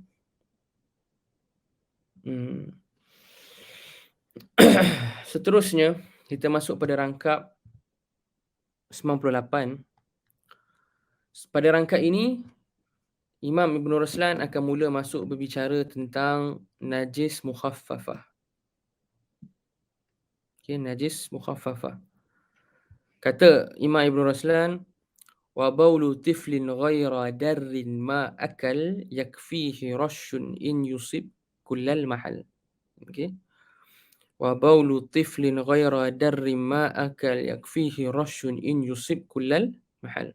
Seterusnya kita masuk pada rangkap 98. Pada rangkap ini Imam Ibn Ruslan akan mula masuk berbicara tentang najis mukhaffafah. Okey, najis mukhaffafah. Kata Imam Ibn Ruslan, wa baulu tiflin ghaira darrin ma akal yakfihi rashun in yusib kullal mahal. Okey. Wa baulu tiflin ghaira darrin ma akal yakfihi rashun in yusib kullal mahal.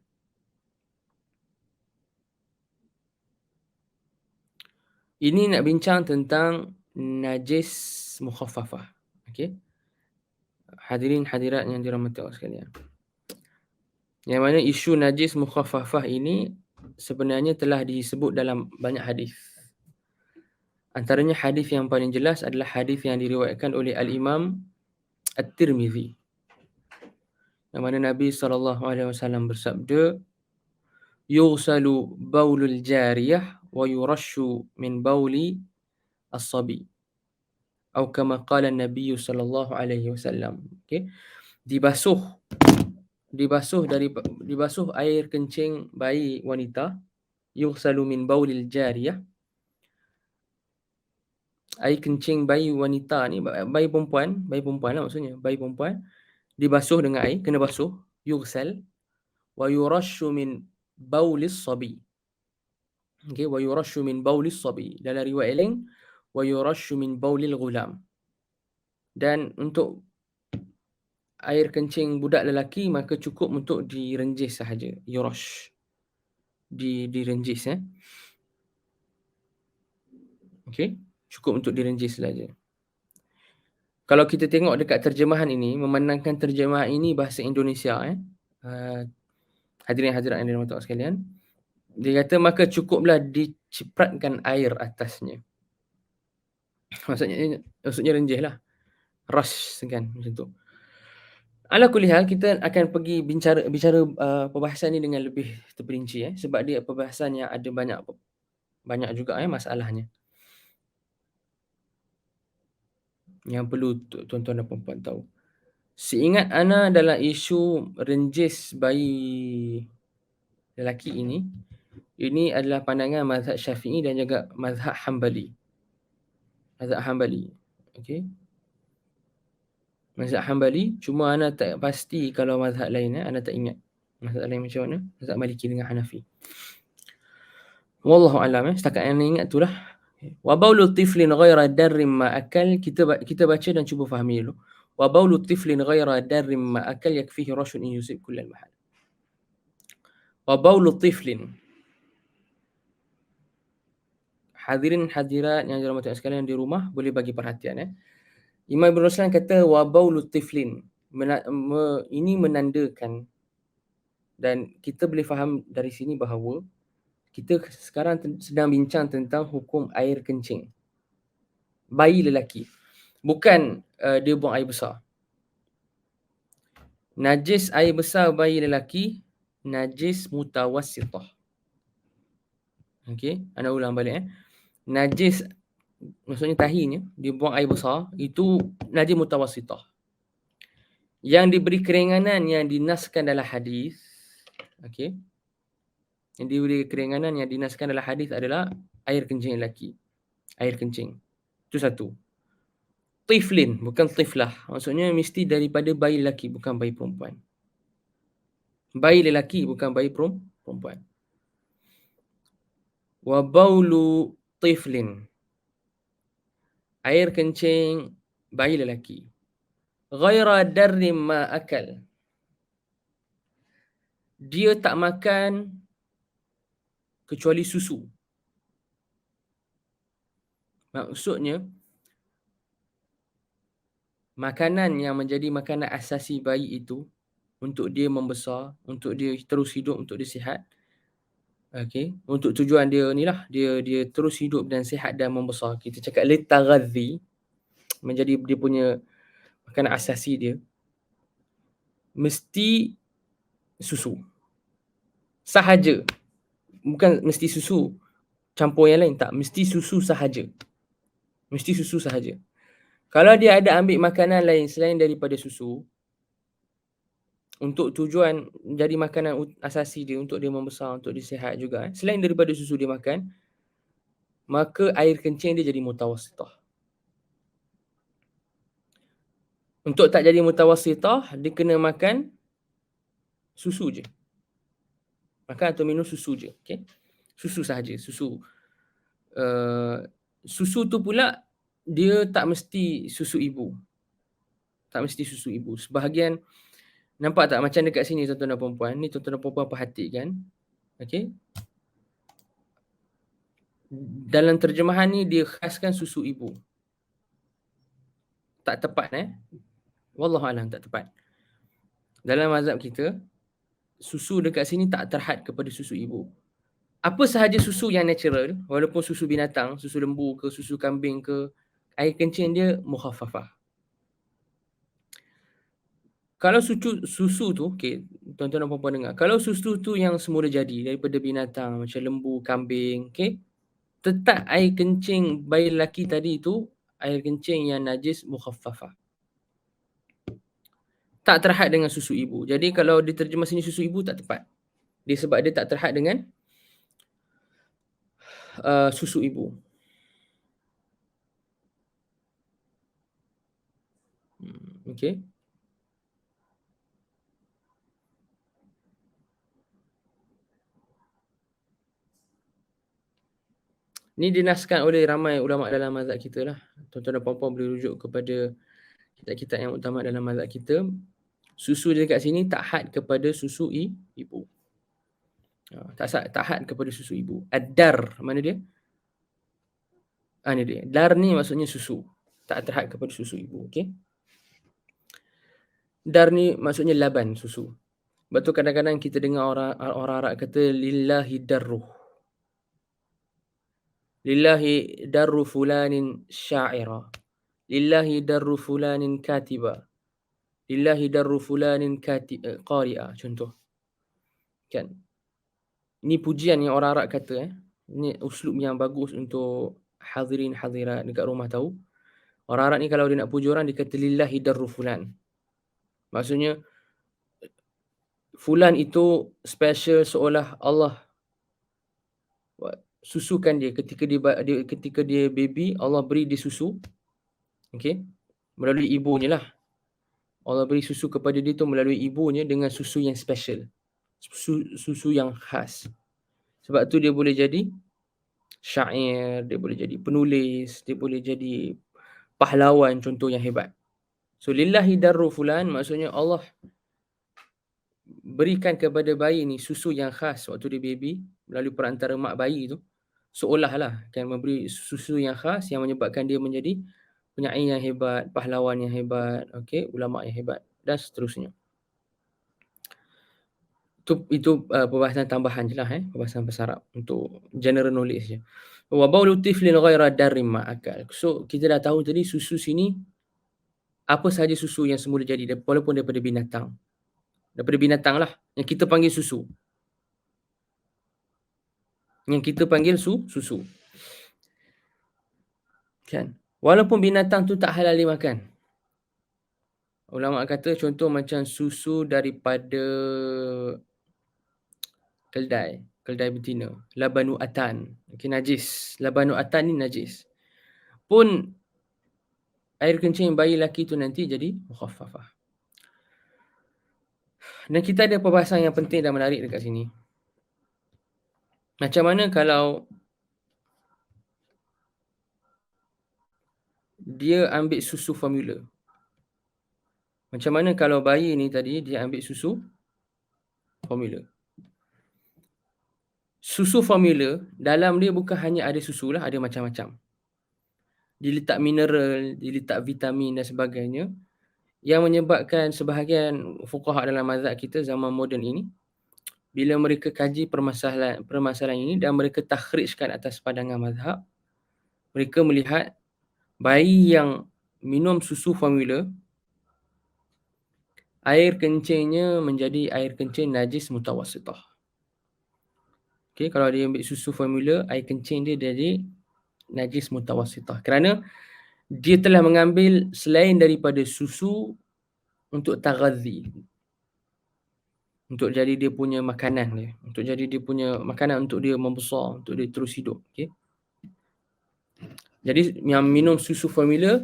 Ini nak bincang tentang najis mukhaffafah. Okey. Hadirin hadirat yang dirahmati Allah sekalian. Yang mana isu najis mukhaffafah ini sebenarnya telah disebut dalam banyak hadis. Antaranya hadis yang paling jelas adalah hadis yang diriwayatkan oleh Al-Imam At-Tirmizi. Yang mana Nabi SAW bersabda, "Yughsalu baulul jariyah wa yurashu min bauli as-sabi." Atau kama qala Nabi SAW. Okey. Dibasuh dibasuh air kencing bayi wanita, yughsalu min baulil jariyah. Air kencing bayi wanita ni, bayi perempuan lah maksudnya, bayi perempuan dibasuh dengan air, kena basuh, yughsal, wa yurashu min baulis sabi. Okey, wa yurashu min baulis sabi. Dalam riwayat lain, wa yurashu min baulil ghulam. Dan untuk air kencing budak lelaki maka cukup untuk direnjis sahaja, yurash. Direnjis Okey, cukup untuk direnjis saja. Kalau kita tengok dekat terjemahan ini, memandangkan terjemahan ini bahasa Indonesia hadirin hadirat yang dirahmati Allah sekalian, dia kata maka cukuplah dicipratkan air atasnya. Maksudnya renjih lah. Rush kan, macam tu. Ala kulli hal, kita akan pergi bicara perbahasan ni dengan lebih terperinci sebab dia perbahasan yang ada banyak juga masalahnya yang perlu tuan-tuan dan puan-puan tahu. Seingat ana dalam isu renjis bayi lelaki ini adalah pandangan mazhab Syafi'i dan juga mazhab Hanbali. Okey. Mazhab Hanbali, cuma ana tak pasti kalau mazhab lain ana tak ingat. Mazhab lain macam mana? Mazhab Maliki dengan Hanafi. Wallahu alam setakat yang ingat itulah. Wa baulu tiflin ghaira darrin ma akal, kita baca dan cuba fahami dulu. Wa baulu tiflin ghaira darrin ma akal yakfihi rashun in yusib kullal mahal. Wa baulu tiflin, hadirin hadirat yang dirahmati sekalian di rumah boleh bagi perhatian Imam Ibn Ruslan kata wa baulu tiflin, ini menandakan, dan kita boleh faham dari sini bahawa kita sekarang sedang bincang tentang hukum air kencing bayi lelaki. Bukan dia buang air besar. Najis air besar bayi lelaki, najis mutawassitah. Okey, ana ulang balik Najis, maksudnya tahinya, dia buang air besar, itu najis mutawassitah. Yang diberi keringanan yang dinaskan dalam hadis, okey, yang diberi keringanan yang dinaskan dalam hadis adalah air kencing lelaki. Air kencing. Itu satu. Tiflin, bukan tiflah. Maksudnya mesti daripada bayi lelaki, bukan bayi perempuan. Bayi lelaki, bukan bayi perempuan. Wa baulu tiflin, air kencing bayi lelaki. Ghaira darrim ma akal, dia tak makan kecuali susu. Maksudnya, makanan yang menjadi makanan asasi bayi itu untuk dia membesar, untuk dia terus hidup, untuk dia sihat. Okey, untuk tujuan dia ni lah, dia terus hidup dan sihat dan membesar. Kita cakap litaghadhi, menjadi dia punya makanan asasi dia, mesti susu. Sahaja. Bukan mesti susu campur yang lain, tak. Mesti susu sahaja. Mesti susu sahaja. Kalau dia ada ambil makanan lain selain daripada susu, untuk tujuan jadi makanan asasi dia, untuk dia membesar, untuk dia sihat juga, selain daripada susu dia makan, maka air kencing dia jadi mutawassitah. Untuk tak jadi mutawassitah, dia kena makan susu je. Makan atau minum susu je. Okay? Susu sahaja. Susu. Susu tu pula, dia tak mesti susu ibu. Tak mesti susu ibu. Sebahagian, nampak tak macam dekat sini tuan-tuan dan puan-puan. Ni tuan-tuan dan puan-puan perhatikan. Okay? Dalam terjemahan ni dia khaskan susu ibu. Tak tepat Wallahualam tak tepat. Dalam mazhab kita, susu dekat sini tak terhad kepada susu ibu. Apa sahaja susu yang natural, walaupun susu binatang, susu lembu ke, susu kambing ke, air kencing dia mukhaffafah. Kalau susu tu, okey, tuan-tuan dan puan-puan dengar. Kalau susu tu yang semula jadi daripada binatang macam lembu, kambing, okey, tetap air kencing bayi lelaki tadi tu air kencing yang najis mukhaffafah. Tak terhad dengan susu ibu. Jadi kalau diterjemah sini susu ibu tak tepat. Dia sebab dia tak terhad dengan susu ibu. Okey. Ni dinaskan oleh ramai ulama dalam mazhab kita lah. Tuan-tuan dan puan-puan boleh rujuk kepada kitab-kitab yang utama dalam mazhab kita. Susu dekat sini tak had kepada susu ibu. Tak had kepada susu ibu. Ad-dar, mana dia? Ni dia. Dar ni maksudnya susu. Tak terhad kepada susu ibu. Okey. Dar ni maksudnya laban, susu. Sebab tu kadang-kadang kita dengar orang Arab kata lillahi darruh. Lillahi darru fulanin sya'ira. Lillahi darru fulanin katiba. Lillahi darru fulanin qari'a. Contoh. Kan? Ini pujian yang orang Arab kata. Ini uslub yang bagus untuk hadirin hadirat dekat rumah tahu. Orang Arab ni kalau dia nak puji orang, dia kata lillahi darru fulan. Maksudnya, fulan itu special seolah Allah susukan dia ketika dia baby, Allah beri dia susu. Okey. Melalui ibunya lah. Allah beri susu kepada dia tu melalui ibunya dengan susu yang special. Susu yang khas. Sebab tu dia boleh jadi syair, dia boleh jadi penulis, dia boleh jadi pahlawan contoh yang hebat. So lillahi darru fulan maksudnya Allah berikan kepada bayi ni susu yang khas waktu dia baby melalui perantara mak bayi tu. Seolah-lah kan memberi susu yang khas yang menyebabkan dia menjadi penyair yang hebat, pahlawan yang hebat, okey, ulama yang hebat dan seterusnya. Itu perbahasan tambahan je lah perbahasan bahasa Arab untuk general knowledge je. Wa baulu tiflin ghaira darrim ma'akal. So kita dah tahu tadi susu sini apa sahaja susu yang semula jadi walaupun daripada binatang. Daripada binatang lah yang kita panggil susu. Yang kita panggil susu. Kan? Walaupun binatang tu tak halal dimakan. Ulama kata contoh macam susu daripada keldai betina, labanu atan, najis. Labanu atan ni najis. Pun air kencing bayi lelaki tu nanti jadi mukhaffafah. Dan kita ada perbahasan yang penting dan menarik dekat sini. Macam mana kalau dia ambil susu formula? Macam mana kalau bayi ni tadi dia ambil susu formula? Susu formula dalam dia bukan hanya ada susu lah, ada macam-macam. Dia letak mineral, dia letak vitamin dan sebagainya yang menyebabkan sebahagian fuqaha dalam mazhab kita zaman moden ini bila mereka kaji permasalahan ini dan mereka takhrijkan atas pandangan mazhab, mereka melihat bayi yang minum susu formula air kencingnya menjadi air kencing najis mutawassitah. Okey, kalau dia ambil susu formula, air kencing dia jadi najis mutawassitah. Kerana dia telah mengambil selain daripada susu untuk taghadzi. Untuk jadi dia punya makanan dia. Untuk jadi dia punya makanan untuk dia membesar, untuk dia terus hidup. Okey. Jadi yang minum susu formula,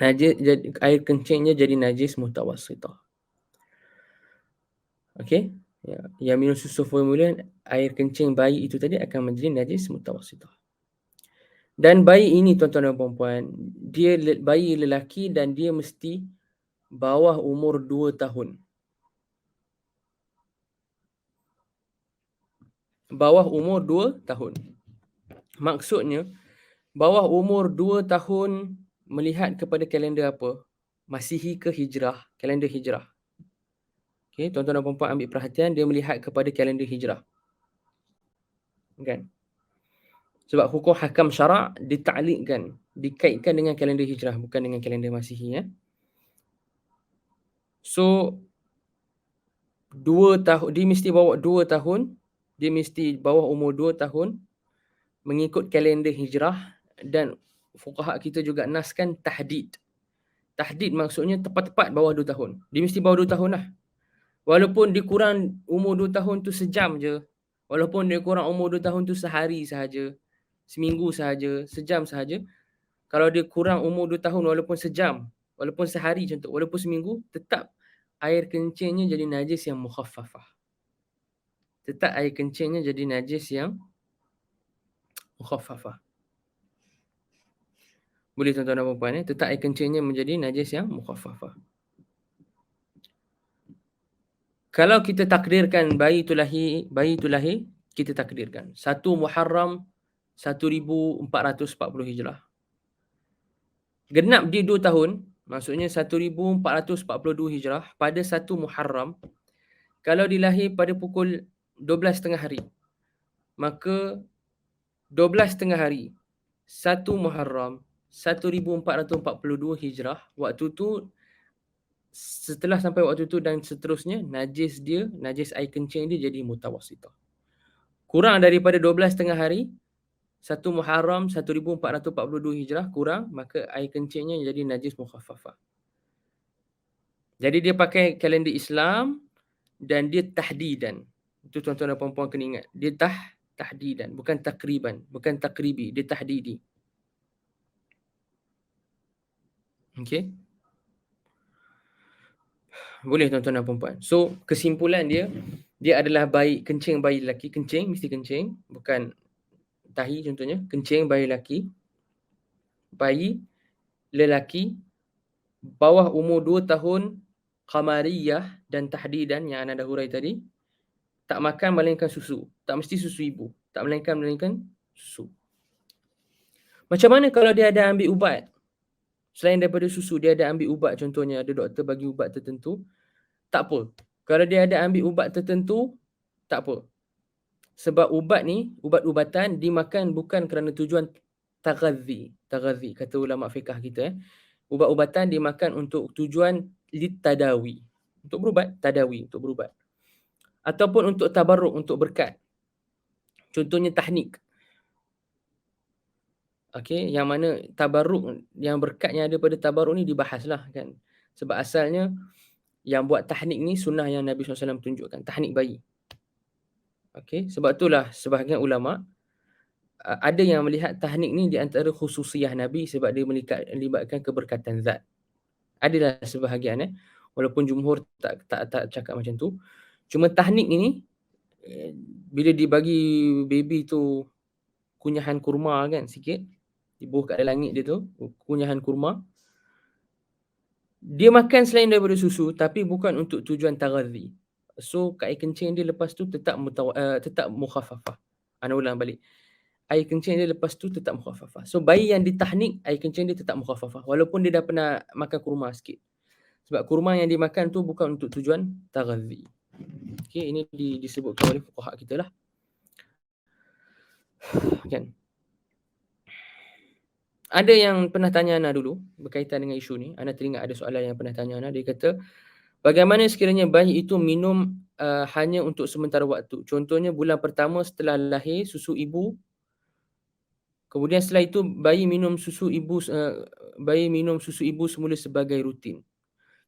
najis, air kencingnya jadi najis mutawassitah. Okey. Ya, yang minum susu formula, air kencing bayi itu tadi akan menjadi najis mutawassitah. Dan bayi ini tuan-tuan dan puan-puan, dia bayi lelaki dan dia mesti bawah umur 2 tahun. Bawah umur 2 tahun. Maksudnya, bawah umur 2 tahun melihat kepada kalender apa? Masihi ke Hijrah? Kalender Hijrah. Okey, tuan-tuan dan puan-puan ambil perhatian, dia melihat kepada kalender Hijrah. Kan? Sebab hukum hakam syarak ditaklikkan, dikaitkan dengan kalender Hijrah, bukan dengan kalender Masihi, ya. So, 2 tahun, dia mesti bawa 2 tahun, dia mesti bawah umur 2 tahun mengikut kalender Hijrah, dan fuqaha kita juga naskan tahdid. Tahdid maksudnya tepat-tepat bawah 2 tahun. Dia mesti bawah 2 tahun lah. Walaupun dia kurang umur 2 tahun tu sejam je. Walaupun dia kurang umur 2 tahun tu sehari sahaja. Seminggu sahaja, sejam sahaja. Kalau dia kurang umur 2 tahun walaupun sejam, walaupun sehari contoh, walaupun seminggu, tetap air kencingnya jadi najis yang mukhaffafah. Tetap air kencingnya jadi najis yang mukhaffafah. Boleh tuan-tuan dan puan-puan, tetap air kencingnya menjadi najis yang mukhaffafah. Kalau kita takdirkan bayi itu lahir, kita takdirkan 1 Muharram 1440 Hijrah. Genap dia 2 tahun, maksudnya 1442 Hijrah pada 1 Muharram. Kalau dilahir pada pukul 12.30 hari, maka 12.30 hari 1 Muharram 1442 Hijrah, waktu tu, setelah sampai waktu tu dan seterusnya, najis air kencing dia jadi mutawassitah. Kurang daripada 12.30 hari 1 Muharram 1442 Hijrah kurang, maka air kencingnya jadi najis mukhaffafah. Jadi dia pakai kalender Islam dan dia tahdidan. Itu tuan-tuan dan puan-puan kena ingat. Dia tahdidan, bukan takriban, bukan takribi, dia tahdidi. Okey. Boleh tuan-tuan dan puan-puan. So, kesimpulan dia adalah kencing bayi lelaki, kencing mesti kencing, bukan tahi contohnya, kencing bayi lelaki. Bayi lelaki bawah umur 2 tahun qamariyah dan tahdidan yang anda dah hurai tadi, tak makan melainkan susu. Tak mesti susu ibu. Tak melainkan susu. Macam mana kalau dia ada ambil ubat? Selain daripada susu, dia ada ambil ubat, contohnya ada doktor bagi ubat tertentu, tak apa. Kalau dia ada ambil ubat tertentu, tak apa. Sebab ubat ni, ubat-ubatan dimakan bukan kerana tujuan taghadzi, kata ulama fiqh kita. Ubat-ubatan dimakan untuk tujuan litadawi, untuk berubat, tadawi, untuk berubat. Ataupun untuk tabarruk, untuk berkat. Contohnya tahnik. Okey, yang mana tabarruk, yang berkat yang ada pada tabarruk ni dibahaslah kan. Sebab asalnya yang buat tahnik ni sunnah yang Nabi SAW tunjukkan, tahnik bayi. Okey, sebab itulah sebahagian ulama ada yang melihat tahnik ni di antara khususiyah Nabi sebab dia melibatkan keberkatan zat. Adalah sebahagian walaupun jumhur tak cakap macam tu. Cuma tahnik ini bila dibagi baby tu kunyahan kurma kan sikit, dibuh kat langit dia tu, kunyahan kurma. Dia makan selain daripada susu tapi bukan untuk tujuan taghadzi. So air kencing dia lepas tu tetap mukhaffafah. Ana ulang balik. Air kencing dia lepas tu tetap mukhaffafah. So bayi yang ditahnik, air kencing dia tetap mukhaffafah walaupun dia dah pernah makan kurma sikit. Sebab kurma yang dimakan tu bukan untuk tujuan taghadzi. Okey, ini disebutkan oleh fuqaha kita lah. Kan? Ada yang pernah tanya Ana dulu berkaitan dengan isu ni. Ana teringat ada soalan yang pernah tanya Ana. Dia kata, bagaimana sekiranya bayi itu minum hanya untuk sementara waktu? Contohnya bulan pertama setelah lahir susu ibu. Kemudian setelah itu bayi minum susu ibu semula sebagai rutin.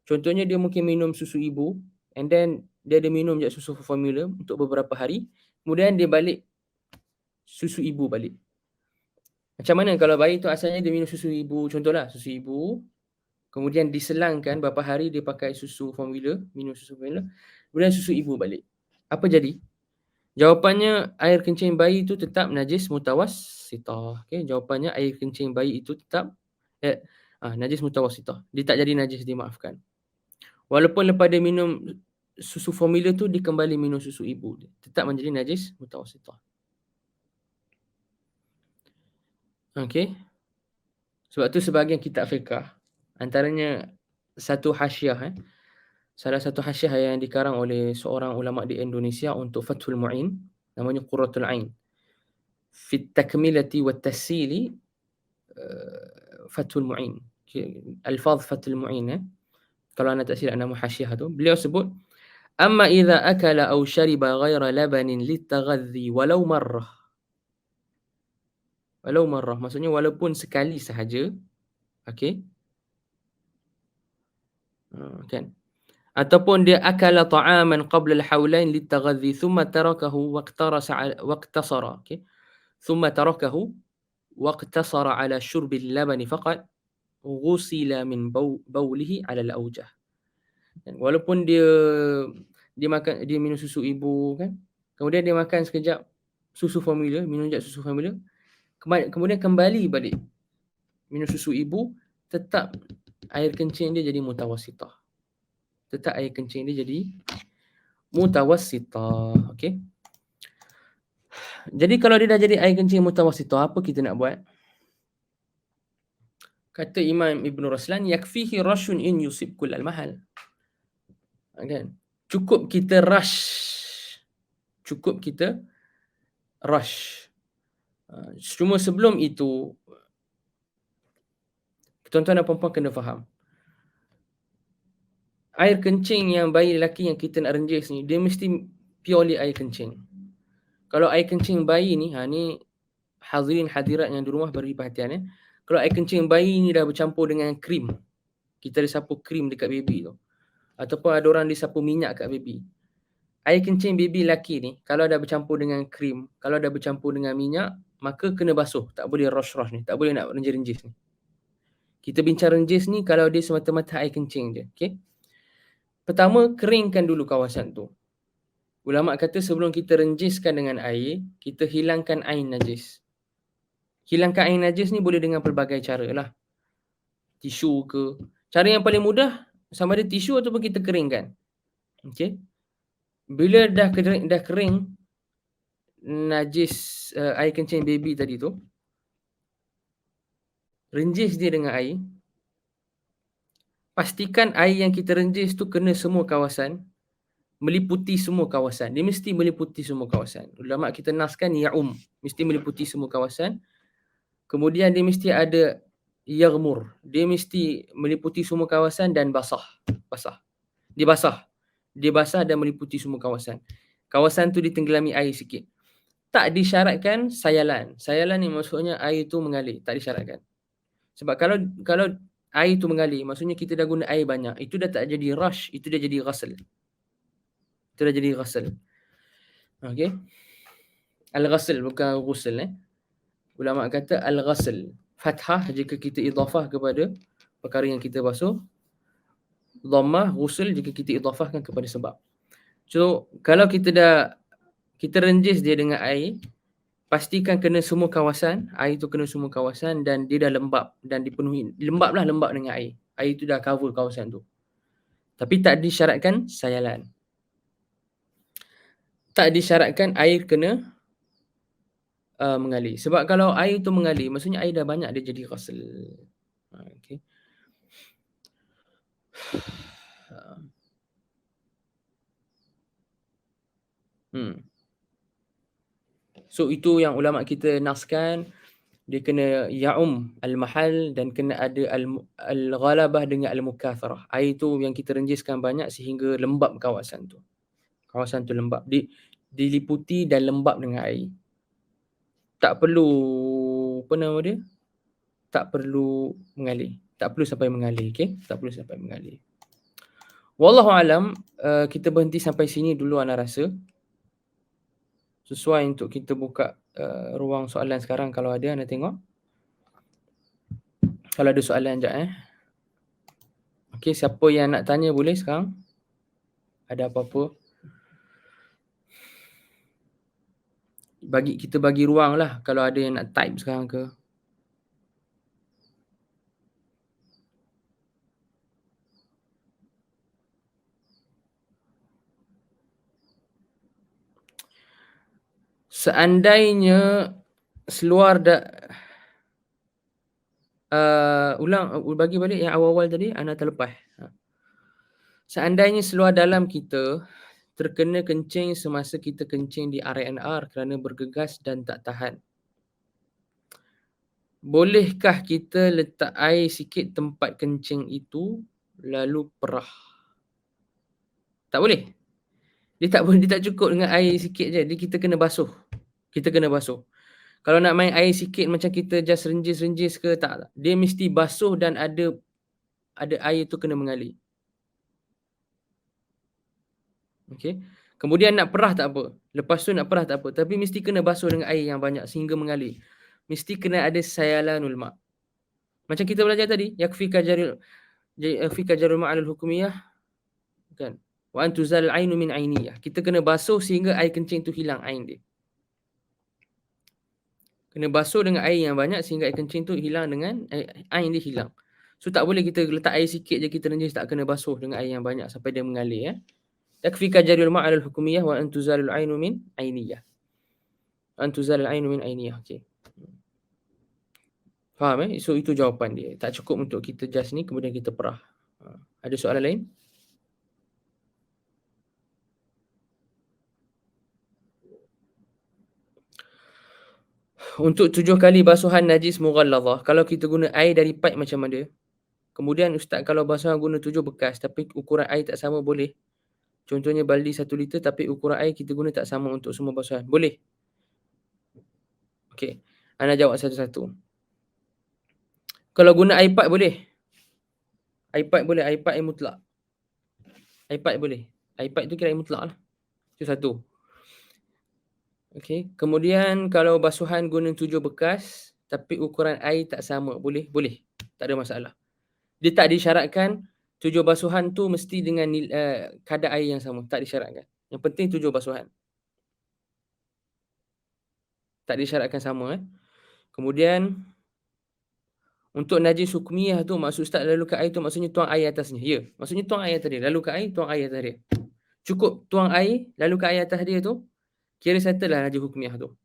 Contohnya dia mungkin minum susu ibu and then dia ada minum je susu formula untuk beberapa hari. Kemudian dia balik susu ibu balik. Macam mana kalau bayi tu asalnya dia minum susu ibu, contohlah susu ibu, kemudian diselangkan beberapa hari dia pakai susu formula, minum susu formula, kemudian susu ibu balik. Apa jadi? Jawapannya air kencing bayi itu tetap najis mutawassitah. Okey, jawapannya air kencing bayi itu tetap najis mutawassitah. Dia tak jadi najis, dimaafkan. Walaupun lepas dia minum susu formula tu dia kembali minum susu ibu, tetap menjadi najis mutawassitah. Okey. Sebab tu sebahagian kitab fiqh, antaranya satu hasyiah salah satu hasyiah yang dikarang oleh seorang ulama di Indonesia untuk Fathul Mu'in, namanya Qurratul Ain. Fi at-takmilati wat-tashili Fathul Mu'in. Okey, alfaz Fathul Mu'in kalau anda tak silap nama hasyiah tu, beliau sebut, "Amma idza akala aw shariba ghaira labanin litaghadhi walau marrah, maksudnya walaupun sekali sahaja, okey, kan. Ataupun dia akala ta'aman qabla al-haulain litaghadhi thumma tarakahu waqtasara, okey. Thumma tarakahu waqtasara ala syurbi al-labani faqat ghusila min baulihi ala al-awjah. Kan, walaupun dia minum susu ibu kan, kemudian dia makan sekejap susu formula, minum sekejap susu formula, kemudian kembali balik minum susu ibu, tetap air kencing dia jadi mutawassithah. Tetap air kencing dia jadi mutawassithah, okey. Jadi kalau dia dah jadi air kencing mutawassithah, apa kita nak buat? Kata Imam Ibn Raslan, yakfihi rashun in yusib kullal mahal. Kan? Cukup kita rush. Cukup kita rush. Cuma sebelum itu, tuan-tuan dan puan-puan kena faham. Air kencing yang bayi lelaki yang kita nak renjis ni, dia mesti purely air kencing. Kalau air kencing bayi ni, ni hadirin hadirat yang di rumah beri perhatian. Kalau air kencing bayi ni dah bercampur dengan krim, kita ada sapu krim dekat baby tu, ataupun ada orang disapu minyak kat baby. Air kencing baby lelaki ni, kalau dah bercampur dengan krim, kalau dah bercampur dengan minyak, maka kena basuh. Tak boleh rush-rush ni, tak boleh nak renjis-renjis ni. Kita bincang renjis ni kalau dia semata-mata air kencing je. Okay? Pertama, keringkan dulu kawasan tu. Ulama kata sebelum kita renjiskan dengan air, kita hilangkan air najis. Hilangkan air najis ni boleh dengan pelbagai cara lah. Tisu ke. Cara yang paling mudah, sama ada tisu ataupun kita keringkan. Okay? Bila dah kering najis air kencing baby tadi tu, renjis dia dengan air. Pastikan air yang kita renjis tu kena semua kawasan, meliputi semua kawasan. Dia mesti meliputi semua kawasan. Ulama kita naskan ya'um, mesti meliputi semua kawasan. Kemudian dia mesti ada yaghmur, dia mesti meliputi semua kawasan dan basah. Dia basah dan meliputi semua kawasan. Kawasan tu ditenggelami air sikit. Tak disyaratkan sayalan. Sayalan ni maksudnya air tu mengalir, tak disyaratkan. Sebab kalau air tu mengalir, maksudnya kita dah guna air banyak. Itu dah tak jadi rush, itu dah jadi ghasl. Itu dah jadi ghasl. Okey. Al-ghasl bukan ghusl Ulama kata al-ghasl. Fathah jika kita idhafah kepada perkara yang kita basuh. Dhammah ghusl jika kita idhafahkan kepada sebab. So, kalau kita renjis dia dengan air, pastikan kena semua kawasan, air tu kena semua kawasan dan dia dah lembap dan dipenuhi. Lembap dengan air. Air tu dah cover kawasan tu. Tapi tak disyaratkan sayalan. Tak disyaratkan air kena mengalir. Sebab kalau air tu mengalir, maksudnya air dah banyak, dia jadi ghasl. Okay. So itu yang ulama kita naskan, dia kena ya'um al-mahal dan kena ada al-ghalabah dengan al-mukatharah. Air tu yang kita renjiskan banyak sehingga lembap kawasan tu. Kawasan tu lembap, diliputi dan lembap dengan air. Tak perlu, apa nama dia? Tak perlu mengalir. Tak perlu sampai mengalir, okey? Tak perlu sampai mengalir. Wallahu alam, kita berhenti sampai sini dulu ana rasa. Sesuai untuk kita buka ruang soalan sekarang kalau ada, anda tengok. Kalau ada soalan sekejap Okey, siapa yang nak tanya boleh sekarang? Ada apa-apa? Kita bagi ruang lah kalau ada yang nak type sekarang ke. Seandainya seluar Ulang, bagi balik yang awal-awal tadi, ana terlepas. Ha. Seandainya seluar dalam kita terkena kencing semasa kita kencing di R&R kerana bergegas dan tak tahan, bolehkah kita letak air sikit tempat kencing itu lalu perah? Tak boleh. Dia tak cukup dengan air sikit je, kita kena basuh. Kita kena basuh. Kalau nak main air sikit macam kita just renjis-renjis ke, tak. Dia mesti basuh dan ada air tu kena mengalir. Okey. Kemudian nak perah tak apa. Lepas tu nak perah tak apa. Tapi mesti kena basuh dengan air yang banyak sehingga mengalir. Mesti kena ada sayalanul ma'. Macam kita belajar tadi, yakfika jarul ma'al hukumiyah, kan. Wa an tuzal ainu min ainiyah. Kita kena basuh sehingga air kencing tu hilang ain dia. Kena basuh dengan air yang banyak sehingga air kencing tu hilang dengan ain dia hilang. So tak boleh kita letak air sikit je kita renjis, tak kena basuh dengan air yang banyak sampai dia mengalir. Yakfika jarul ma'al hukumiyah wa an tuzal ainu min ainiyah. Antuzal al-ainu min ainiyah. Okey. Faham So itu jawapan dia. Tak cukup untuk kita just ni kemudian kita perah. Ada soalan lain? Untuk 7 kali basuhan najis mughalladhah, kalau kita guna air dari pipe macam mana? Kemudian ustaz, kalau basuhan guna 7 bekas tapi ukuran air tak sama, boleh? Contohnya baldi 1 liter tapi ukuran air kita guna tak sama untuk semua basuhan. Boleh. Okey. Ana jawab satu-satu. Kalau guna air pipe boleh. Air pipe boleh, air pipe yang mutlak. Air pipe boleh. Air pipe tu kira air mutlak lah. Itu satu. Okey. Kemudian kalau basuhan guna 7 bekas tapi ukuran air tak sama, boleh? Boleh. Tak ada masalah. Dia tak disyaratkan 7 basuhan tu mesti dengan kadar air yang sama. Tak disyaratkan. Yang penting 7 basuhan. Tak disyaratkan sama. Kemudian untuk najis hukmiyah tu, maksud ustaz lalukan air tu maksudnya tuang air atasnya. Ya. Maksudnya tuang air atas dia. Lalukan air, tuang air atas dia. Cukup tuang air, lalukan air atas dia tu, kira settle lah najis hukmiyah tu.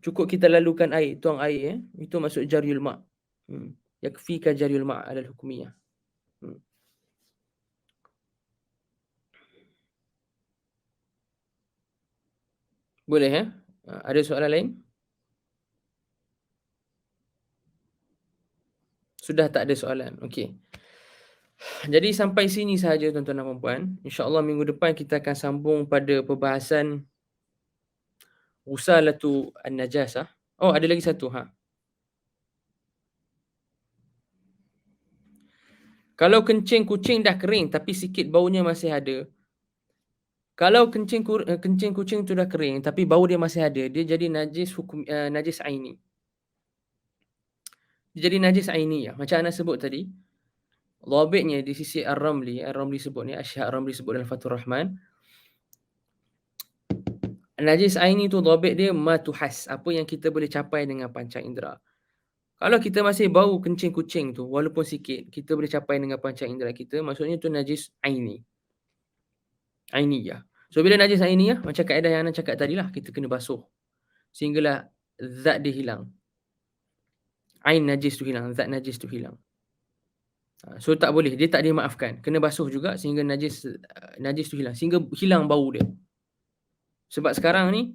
Cukup kita lalukan air, tuang air. Itu maksud jariul ma'. Yakfika jariul ma' alal hukmiyah. Boleh Ada soalan lain? Sudah tak ada soalan. Okey. Jadi sampai sini sahaja tuan-tuan dan puan-puan. InsyaAllah minggu depan kita akan sambung pada perbahasan usalatu an-najasah. Oh, ada lagi satu. Kalau kencing kucing dah kering tapi sikit baunya masih ada. Kalau kencing kucing tu dah kering tapi bau dia masih ada, dia jadi najis najis aini. Dia jadi najis ainiyah. Macam ana sebut tadi, dhabitnya di sisi Ar-Ramli sebut ni, Asy-Syaikh Ar-Ramli sebut dalam Fathur Rahman. Najis aini tu dhabit dia ma tuhas, apa yang kita boleh capai dengan panca indera. Kalau kita masih bau kencing kucing tu walaupun sikit, kita boleh capai dengan panca indera kita, maksudnya tu najis aini. Ainiyah. So bila najis ainiyah, macam kaedah yang ana cakap tadilah, kita kena basuh sehinggalah zat dia hilang. Ain najis tu hilang, zat najis tu hilang. So tak boleh, dia tak dimaafkan. Kena basuh juga sehingga najis tu hilang, sehingga hilang bau dia. Sebab sekarang ni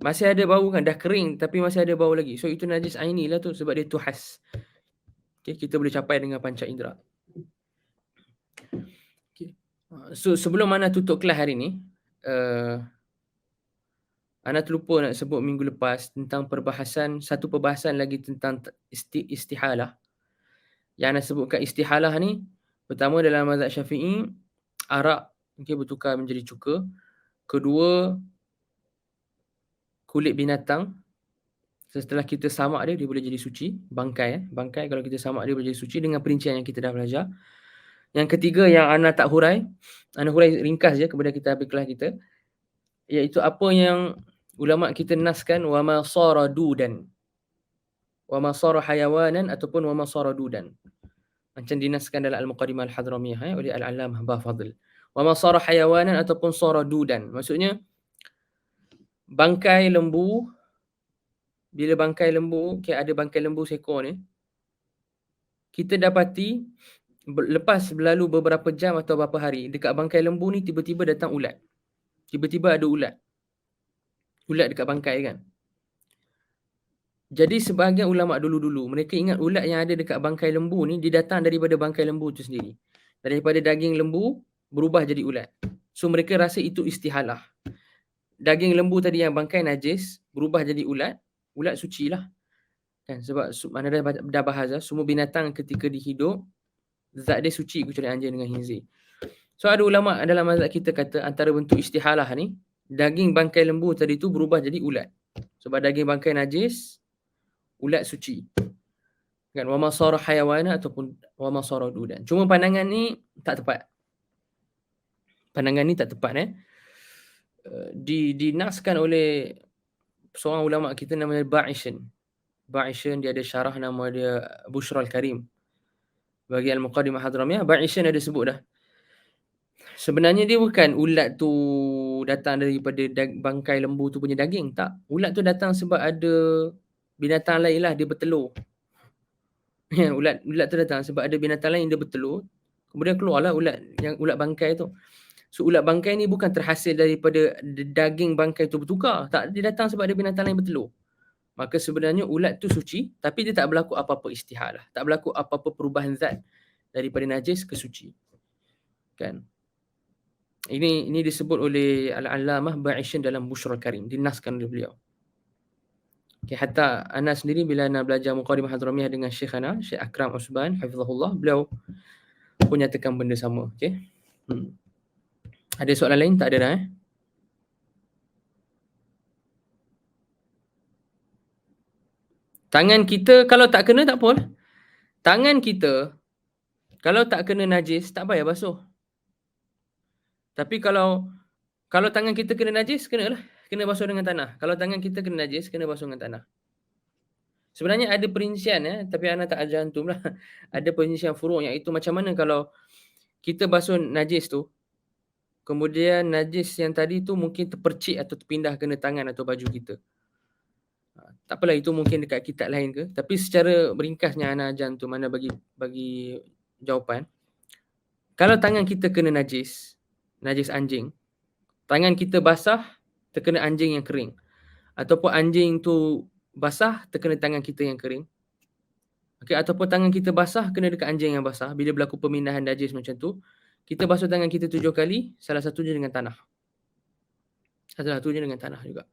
masih ada bau kan, dah kering tapi masih ada bau lagi. So itu najis aini lah tu, sebab dia tuhas. Okay, kita boleh capai dengan panca indera. Okay. So sebelum ana tutup kelas hari ni, ana terlupa nak sebut minggu lepas tentang satu perbahasan lagi tentang istihalah. Yang ana sebutkan istihalah ni, pertama dalam mazhab Syafi'i, arak bertukar menjadi cuka. Kedua, kulit binatang. Setelah kita samak dia boleh jadi suci. Bangkai kalau kita samak dia boleh jadi suci dengan perincian yang kita dah belajar. Yang ketiga yang ana tak hurai, ana hurai ringkas je kemudian kita habis kelas kita, iaitu apa yang ulama kita naskan, wa ma sara dudan, wa ma sara hayawanan ataupun wa ma sara dudan. Macam dinaskan dalam Al-Muqaddimah Al-Hadramiyah oleh Al-Allamah Bafadil. Wa ma sara hayawanan ataupun sara dudan. Maksudnya bangkai lembu bila bangkai lembu, ada bangkai lembu seekor ni, kita dapati lepas berlalu beberapa jam atau beberapa hari, dekat bangkai lembu ni tiba-tiba datang ulat. Tiba-tiba ada ulat. Ulat dekat bangkai kan. Jadi sebahagian ulama dulu-dulu, mereka ingat ulat yang ada dekat bangkai lembu ni, dia datang daripada bangkai lembu tu sendiri. Daripada daging lembu, berubah jadi ulat. So mereka rasa itu istihalah. Daging lembu tadi yang bangkai najis, berubah jadi ulat, ulat suci lah. Kan? Sebab mana dah bahas, semua binatang ketika dihidup, zat dia suci kecuali anjing dengan khinzir. So ada ulama dalam mazhab kita kata antara bentuk istihalah ni, daging bangkai lembu tadi tu berubah jadi ulat. Sebab daging bangkai najis, ulat suci. Kan, wa ma sara hayawana ataupun wa ma sara dudan. Cuma pandangan ni tak tepat. Pandangan ni tak tepat dinaskan oleh seorang ulama kita namanya Ba'ishan. Ba'ishan dia ada syarah nama dia Bushral Karim. Bagi Al-Muqaddimah Hadramiyah, Ba'ishan ada sebut dah. Sebenarnya dia bukan ulat tu datang daripada bangkai lembu tu punya daging. Tak. Ulat tu datang sebab ada binatang lain lah, dia bertelur. ulat tu datang sebab ada binatang lain dia bertelur. Kemudian keluarlah ulat bangkai tu. So ulat bangkai ni bukan terhasil daripada daging bangkai tu bertukar. Tak, dia datang sebab ada binatang lain bertelur. Maka sebenarnya ulat tu suci, tapi dia tak berlaku apa-apa istihalah. Tak berlaku apa-apa perubahan zat daripada najis ke suci. Kan? Ini disebut oleh Al-Allamah Ba'ishan dalam Bushral Karim. Dinaskan oleh beliau. Okay, hatta ana sendiri bila ana belajar Muqaddimah Hadramiyah dengan Syekh ana, Syekh Akram Usban, hafizahullah, beliau pun nyatakan benda sama. Okay? Ada soalan lain? Tak ada dah Tangan kita kalau tak kena tak apa. Tangan kita kalau tak kena najis tak payah basuh. Tapi kalau tangan kita kena najis, kenalah. Kena basuh dengan tanah. Kalau tangan kita kena najis, kena basuh dengan tanah. Sebenarnya ada perincian tapi ana tak ajar antum lah. Ada perincian furuk, iaitu macam mana kalau kita basuh najis tu, kemudian najis yang tadi tu mungkin terpercik atau terpindah kena tangan atau baju kita. Tak apalah, itu mungkin dekat kitab lain ke. Tapi secara beringkasnya ana ajar antum, mana bagi jawapan. Kalau tangan kita kena najis anjing, tangan kita basah terkena anjing yang kering. Ataupun anjing tu basah terkena tangan kita yang kering. Okay, ataupun tangan kita basah kena dekat anjing yang basah. Bila berlaku pemindahan najis macam tu, kita basuh tangan kita 7 kali, salah satunya dengan tanah. Salah satunya dengan tanah juga.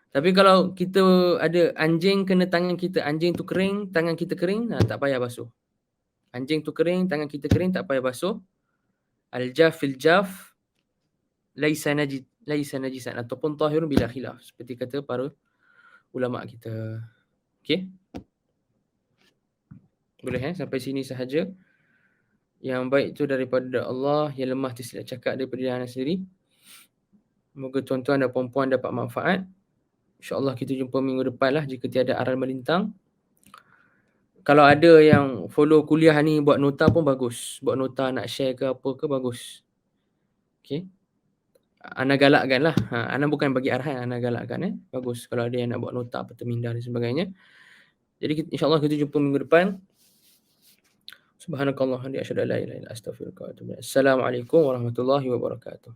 Tapi kalau kita ada anjing kena tangan kita, anjing tu kering, tangan kita kering, tak payah basuh. Anjing tu kering, tangan kita kering, tak payah basuh. Al-jaf fil jaf laisa najisan ataupun tahirun bila khilaf, seperti kata para ulama kita. Okey. Boleh sampai sini sahaja. Yang baik itu daripada Allah, yang lemah tersilap cakap daripada diri anda sendiri. Semoga tuan-tuan dan puan-puan dapat manfaat. InsyaAllah kita jumpa minggu depan lah jika tiada aral melintang. Kalau ada yang follow kuliah ni buat nota pun bagus. Buat nota nak share ke apa ke bagus. Okay. Ana galakkan lah. Ana bukan bagi arahan, ana galakkan bagus kalau ada yang nak buat nota apa termindah dan sebagainya. Jadi insyaAllah kita jumpa minggu depan. Subhanakallah hamdika asyhadu an la ilaha illa anta astaghfiruka wa atubu ilaik. Assalamualaikum warahmatullahi wabarakatuh.